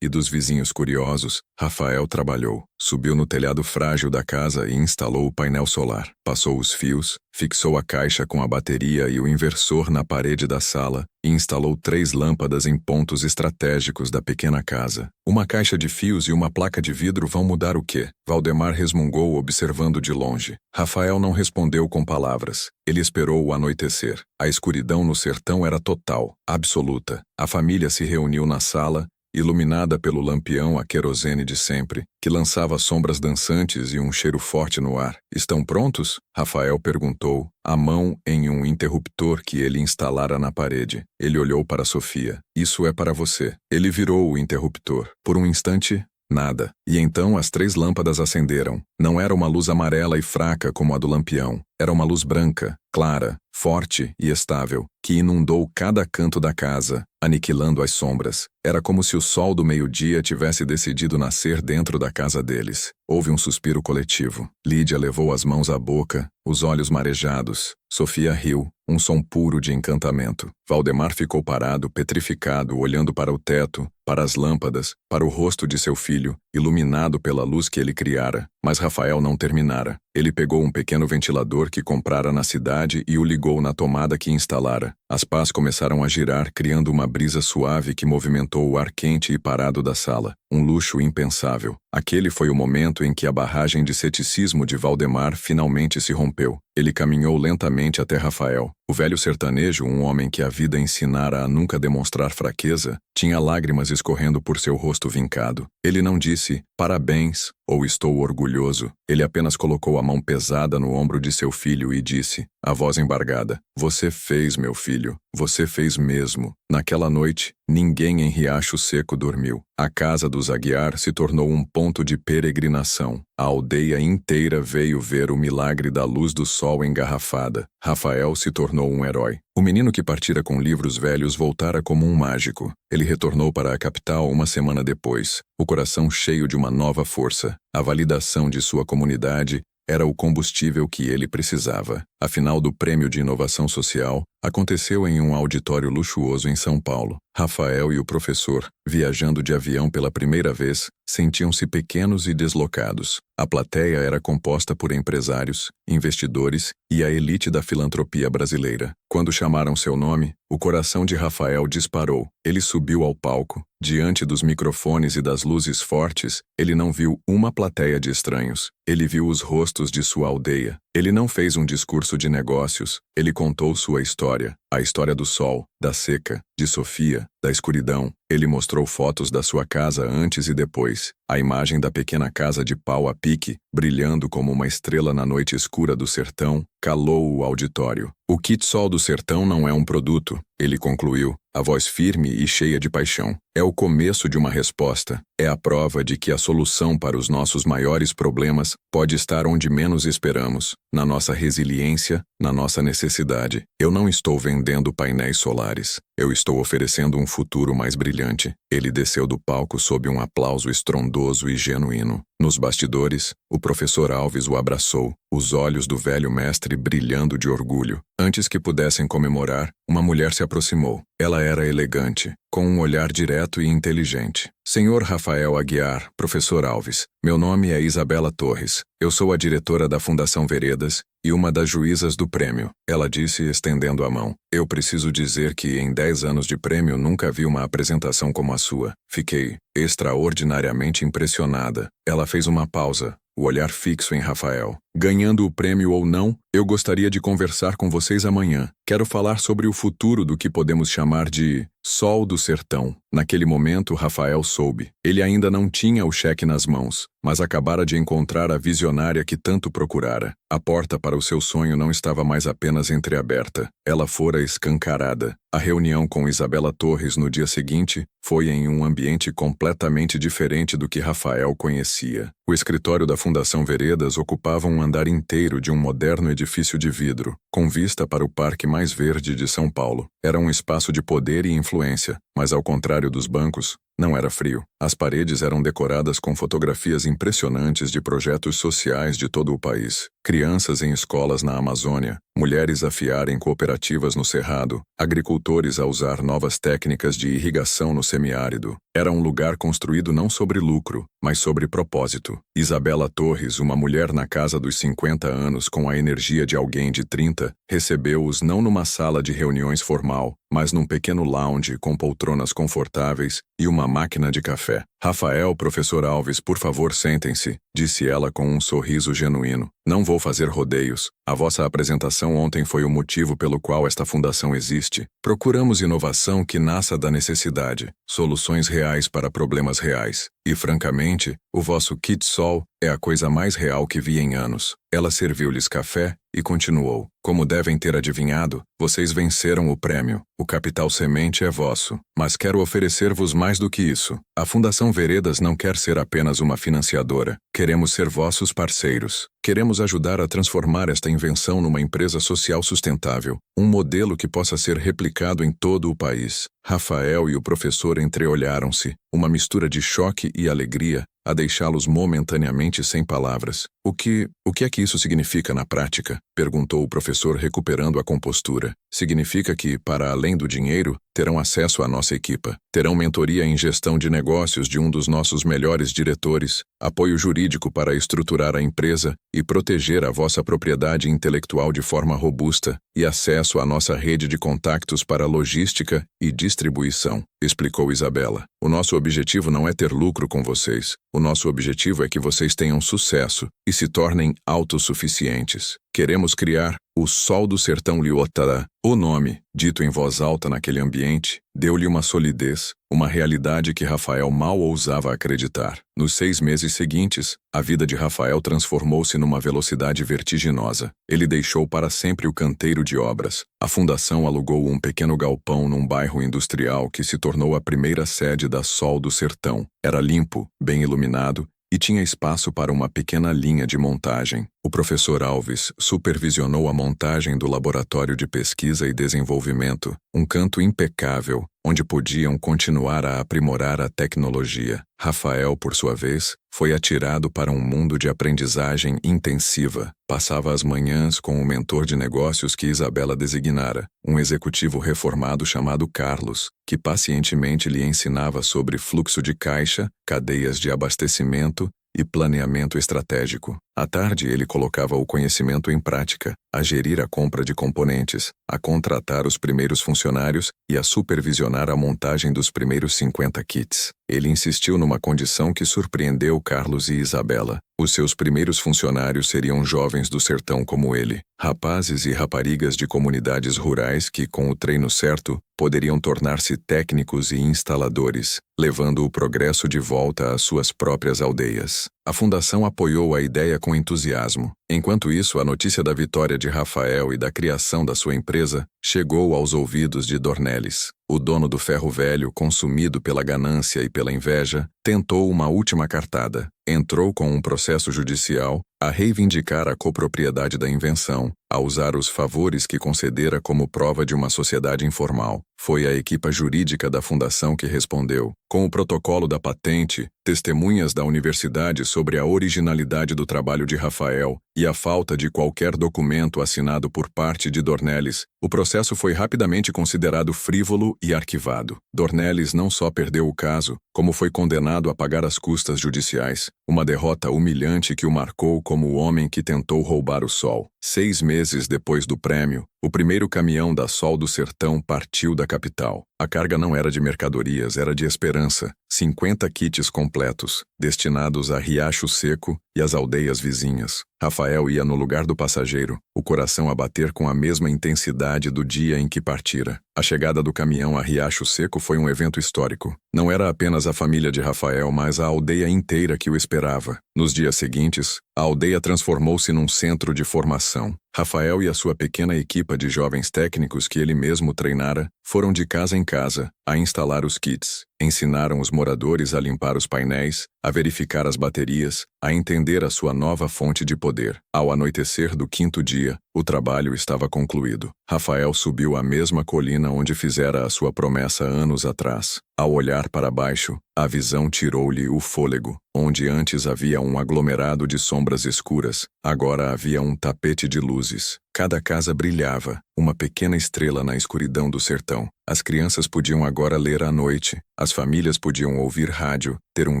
e dos vizinhos curiosos, Rafael trabalhou. Subiu no telhado frágil da casa e instalou o painel solar. Passou os fios, fixou a caixa com a bateria e o inversor na parede da sala e instalou 3 lâmpadas em pontos estratégicos da pequena casa. Uma caixa de fios e uma placa de vidro vão mudar o quê? Valdemar resmungou observando de longe. Rafael não respondeu com palavras. Ele esperou o anoitecer. A escuridão no sertão era total, absoluta. A família se reuniu na sala, iluminada pelo lampião a querosene de sempre, que lançava sombras dançantes e um cheiro forte no ar. Estão prontos? Rafael perguntou, a mão em um interruptor que ele instalara na parede. Ele olhou para Sofia. Isso é para você. Ele virou o interruptor. Por um instante, nada. E então as 3 lâmpadas acenderam. Não era uma luz amarela e fraca como a do lampião. Era uma luz branca, clara, forte e estável, que inundou cada canto da casa, aniquilando as sombras. Era como se o sol do meio-dia tivesse decidido nascer dentro da casa deles. Houve um suspiro coletivo. Lídia levou as mãos à boca, os olhos marejados. Sofia riu, um som puro de encantamento. Valdemar ficou parado, petrificado, olhando para o teto, para as lâmpadas, para o rosto de seu filho, iluminado pela luz que ele criara. Mas Rafael não terminara. Ele pegou um pequeno ventilador que comprara na cidade e o ligou na tomada que instalara. As pás começaram a girar, criando uma brisa suave que movimentou o ar quente e parado da sala. Um luxo impensável. Aquele foi o momento em que a barragem de ceticismo de Valdemar finalmente se rompeu. Ele caminhou lentamente até Rafael. O velho sertanejo, um homem que a vida ensinara a nunca demonstrar fraqueza, tinha lágrimas escorrendo por seu rosto vincado. Ele não disse, parabéns, ou estou orgulhoso. Ele apenas colocou a mão pesada no ombro de seu filho e disse, a voz embargada, você fez, meu filho, você fez mesmo. Naquela noite, ninguém em Riacho Seco dormiu. A casa dos Aguiar se tornou um ponto de peregrinação. A aldeia inteira veio ver o milagre da luz do sol engarrafada. Rafael se tornou um herói. O menino que partira com livros velhos voltara como um mágico. Ele retornou para a capital uma semana depois, o coração cheio de uma nova força. A validação de sua comunidade era o combustível que ele precisava. A final do Prêmio de Inovação Social aconteceu em um auditório luxuoso em São Paulo. Rafael e o professor, viajando de avião pela primeira vez, sentiam-se pequenos e deslocados. A plateia era composta por empresários, investidores e a elite da filantropia brasileira. Quando chamaram seu nome, o coração de Rafael disparou. Ele subiu ao palco. Diante dos microfones e das luzes fortes, ele não viu uma plateia de estranhos. Ele viu os rostos de sua aldeia. Ele não fez um discurso de negócios. Ele contou sua história. A história do sol, da seca, de Sofia, da escuridão. Ele mostrou fotos da sua casa antes e depois. A imagem da pequena casa de pau a pique, brilhando como uma estrela na noite escura do sertão, calou o auditório. O kit Sol do Sertão não é um produto, ele concluiu, a voz firme e cheia de paixão. É o começo de uma resposta. É a prova de que a solução para os nossos maiores problemas pode estar onde menos esperamos, na nossa resiliência, na nossa necessidade. Eu não estou vendendo painéis solares. Eu estou oferecendo um futuro mais brilhante. Ele desceu do palco sob um aplauso estrondoso e genuíno. Nos bastidores, o professor Alves o abraçou, os olhos do velho mestre brilhando de orgulho. Antes que pudessem comemorar, uma mulher se aproximou. Ela era elegante, com um olhar direto e inteligente. Senhor Rafael Aguiar, professor Alves, meu nome é Isabela Torres. Eu sou a diretora da Fundação Veredas e uma das juízas do prêmio. Ela disse, estendendo a mão. Eu preciso dizer que em 10 anos de prêmio nunca vi uma apresentação como a sua. Fiquei extraordinariamente impressionada. Ela fez uma pausa, o olhar fixo em Rafael. Ganhando o prêmio ou não, eu gostaria de conversar com vocês amanhã. Quero falar sobre o futuro do que podemos chamar de Sol do Sertão. Naquele momento, Rafael soube. Ele ainda não tinha o cheque nas mãos, mas acabara de encontrar a visionária que tanto procurara. A porta para o seu sonho não estava mais apenas entreaberta. Ela fora escancarada. A reunião com Isabela Torres no dia seguinte foi em um ambiente completamente diferente do que Rafael conhecia. O escritório da Fundação Veredas ocupava um andar inteiro de um moderno edifício de vidro, com vista para o parque mais verde de São Paulo. Era um espaço de poder e influência, mas ao contrário dos bancos, não era frio. As paredes eram decoradas com fotografias impressionantes de projetos sociais de todo o país. Crianças em escolas na Amazônia, mulheres a fiarem cooperativas no Cerrado, agricultores a usar novas técnicas de irrigação no semiárido. Era um lugar construído não sobre lucro, mas sobre propósito. Isabela Torres, uma mulher na casa dos 50 anos com a energia de alguém de 30, recebeu-os não numa sala de reuniões formal, mas num pequeno lounge com poltronas confortáveis e uma máquina de café. Rafael, professor Alves, por favor, sentem-se, disse ela com um sorriso genuíno. Não vou fazer rodeios. A vossa apresentação ontem foi o motivo pelo qual esta fundação existe. Procuramos inovação que nasça da necessidade, soluções reais para problemas reais. E, francamente, o vosso Kit Sol é a coisa mais real que vi em anos. Ela serviu-lhes café e continuou. Como devem ter adivinhado, vocês venceram o prêmio. O capital semente é vosso. Mas quero oferecer-vos mais do que isso. A Fundação Veredas não quer ser apenas uma financiadora. Queremos ser vossos parceiros. Queremos ajudar a transformar esta invenção numa empresa social sustentável. Um modelo que possa ser replicado em todo o país. Rafael e o professor entreolharam-se. Uma mistura de choque e alegria a deixá-los momentaneamente sem palavras. O que é que isso significa na prática? Perguntou o professor, recuperando a compostura. Significa que, para além do dinheiro, terão acesso à nossa equipa. Terão mentoria em gestão de negócios de um dos nossos melhores diretores, apoio jurídico para estruturar a empresa e proteger a vossa propriedade intelectual de forma robusta e acesso à nossa rede de contactos para logística e distribuição, explicou Isabela. O nosso objetivo não é ter lucro com vocês. O nosso objetivo é que vocês tenham sucesso e se tornem autossuficientes. Queremos criar o Sol do Sertão Liotara. O nome, dito em voz alta naquele ambiente, deu-lhe uma solidez, uma realidade que Rafael mal ousava acreditar. Nos 6 meses seguintes, a vida de Rafael transformou-se numa velocidade vertiginosa. Ele deixou para sempre o canteiro de obras. A fundação alugou um pequeno galpão num bairro industrial que se tornou a primeira sede da Sol do Sertão. Era limpo, bem iluminado, e tinha espaço para uma pequena linha de montagem. O professor Alves supervisionou a montagem do laboratório de pesquisa e desenvolvimento, um canto impecável, onde podiam continuar a aprimorar a tecnologia. Rafael, por sua vez, foi atirado para um mundo de aprendizagem intensiva. Passava as manhãs com o mentor de negócios que Isabela designara, um executivo reformado chamado Carlos, que pacientemente lhe ensinava sobre fluxo de caixa, cadeias de abastecimento e planeamento estratégico. À tarde, ele colocava o conhecimento em prática, a gerir a compra de componentes, a contratar os primeiros funcionários e a supervisionar a montagem dos primeiros 50 kits. Ele insistiu numa condição que surpreendeu Carlos e Isabela. Os seus primeiros funcionários seriam jovens do sertão como ele, rapazes e raparigas de comunidades rurais que, com o treino certo, poderiam tornar-se técnicos e instaladores, levando o progresso de volta às suas próprias aldeias. A fundação apoiou a ideia com entusiasmo. Enquanto isso, a notícia da vitória de Rafael e da criação da sua empresa chegou aos ouvidos de Dornelles. O dono do ferro velho, consumido pela ganância e pela inveja, tentou uma última cartada. Entrou com um processo judicial a reivindicar a copropriedade da invenção, a usar os favores que concedera como prova de uma sociedade informal. Foi a equipa jurídica da fundação que respondeu. Com o protocolo da patente, testemunhas da universidade sobre a originalidade do trabalho de Rafael e a falta de qualquer documento assinado por parte de Dornelles, o processo foi rapidamente considerado frívolo e arquivado. Dornelles não só perdeu o caso, como foi condenado a pagar as custas judiciais, uma derrota humilhante que o marcou como o homem que tentou roubar o sol. 6 meses depois do prêmio, o primeiro caminhão da Sol do Sertão partiu da capital. A carga não era de mercadorias, era de esperança. 50 kits completos, destinados a Riacho Seco e às aldeias vizinhas. Rafael ia no lugar do passageiro, o coração a bater com a mesma intensidade do dia em que partira. A chegada do caminhão a Riacho Seco foi um evento histórico. Não era apenas a família de Rafael, mas a aldeia inteira que o esperava. Nos dias seguintes, a aldeia transformou-se num centro de formação. Rafael e a sua pequena equipa de jovens técnicos que ele mesmo treinara foram de casa em casa a instalar os kits. Ensinaram os moradores a limpar os painéis, a verificar as baterias, a entender a sua nova fonte de poder. Ao anoitecer do 5º dia, o trabalho estava concluído. Rafael subiu a mesma colina onde fizera a sua promessa anos atrás. Ao olhar para baixo, a visão tirou-lhe o fôlego. Onde antes havia um aglomerado de sombras escuras, agora havia um tapete de luzes. Cada casa brilhava, uma pequena estrela na escuridão do sertão. As crianças podiam agora ler à noite, as famílias podiam ouvir rádio, ter um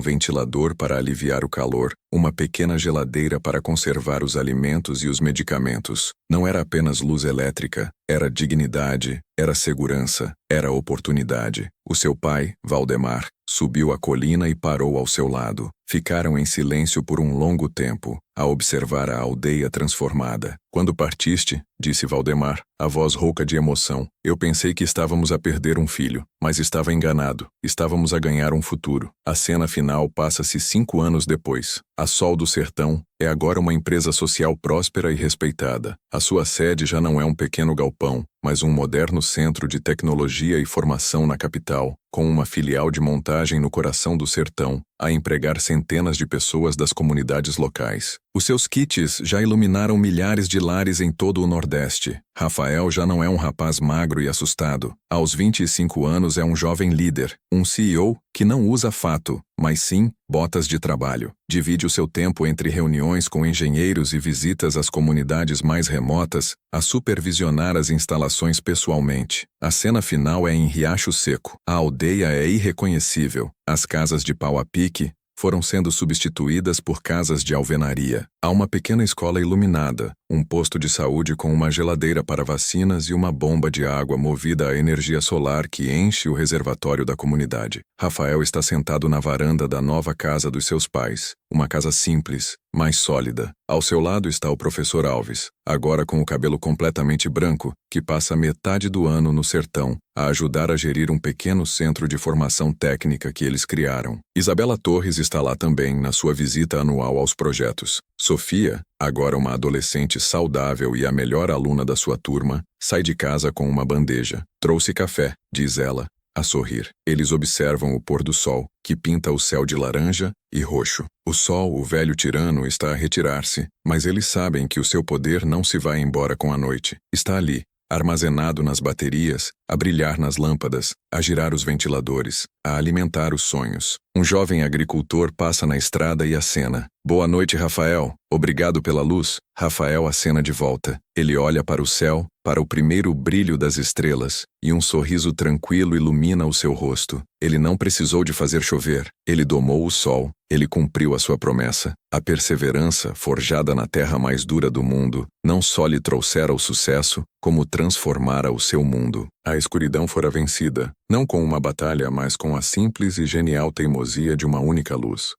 ventilador para aliviar o calor, uma pequena geladeira para conservar os alimentos e os medicamentos. Não era apenas luz elétrica, era dignidade, era segurança, era oportunidade. O seu pai, Valdemar, subiu a colina e parou ao seu lado. Ficaram em silêncio por um longo tempo, a observar a aldeia transformada. Quando partiste, disse Valdemar, a voz rouca de emoção, eu pensei que estávamos a perder um filho, mas estava enganado. Estávamos a ganhar um futuro. A cena final passa-se 5 anos depois. A Sol do Sertão é agora uma empresa social próspera e respeitada. A sua sede já não é um pequeno galpão, mas um moderno centro de tecnologia e formação na capital, com uma filial de montagem no coração do sertão, a empregar centenas de pessoas das comunidades locais. Os seus kits já iluminaram milhares de lares em todo o Nordeste. Rafael já não é um rapaz magro e assustado. Aos 25 anos é um jovem líder, um CEO que não usa fato, mas sim botas de trabalho. Divide o seu tempo entre reuniões com engenheiros e visitas às comunidades mais remotas, a supervisionar as instalações pessoalmente. A cena final é em Riacho Seco. A aldeia é irreconhecível. As casas de pau a pique foram sendo substituídas por casas de alvenaria. Há uma pequena escola iluminada, um posto de saúde com uma geladeira para vacinas e uma bomba de água movida a energia solar que enche o reservatório da comunidade. Rafael está sentado na varanda da nova casa dos seus pais, uma casa simples, mais sólida. Ao seu lado está o professor Alves, agora com o cabelo completamente branco, que passa metade do ano no sertão, a ajudar a gerir um pequeno centro de formação técnica que eles criaram. Isabela Torres está lá também, na sua visita anual aos projetos. Sofia, agora uma adolescente saudável e a melhor aluna da sua turma, sai de casa com uma bandeja. Trouxe café, diz ela, a sorrir. Eles observam o pôr do sol, que pinta o céu de laranja e roxo. O sol, o velho tirano, está a retirar-se, mas eles sabem que o seu poder não se vai embora com a noite. Está ali, armazenado nas baterias, a brilhar nas lâmpadas, a girar os ventiladores, a alimentar os sonhos. Um jovem agricultor passa na estrada e acena. Boa noite, Rafael. Obrigado pela luz. Rafael acena de volta. Ele olha para o céu, para o primeiro brilho das estrelas, e um sorriso tranquilo ilumina o seu rosto. Ele não precisou de fazer chover. Ele domou o sol. Ele cumpriu a sua promessa. A perseverança, forjada na terra mais dura do mundo, não só lhe trouxera o sucesso, como transformara o seu mundo. A escuridão fora vencida, não com uma batalha, mas com a simples e genial teimosia de uma única luz.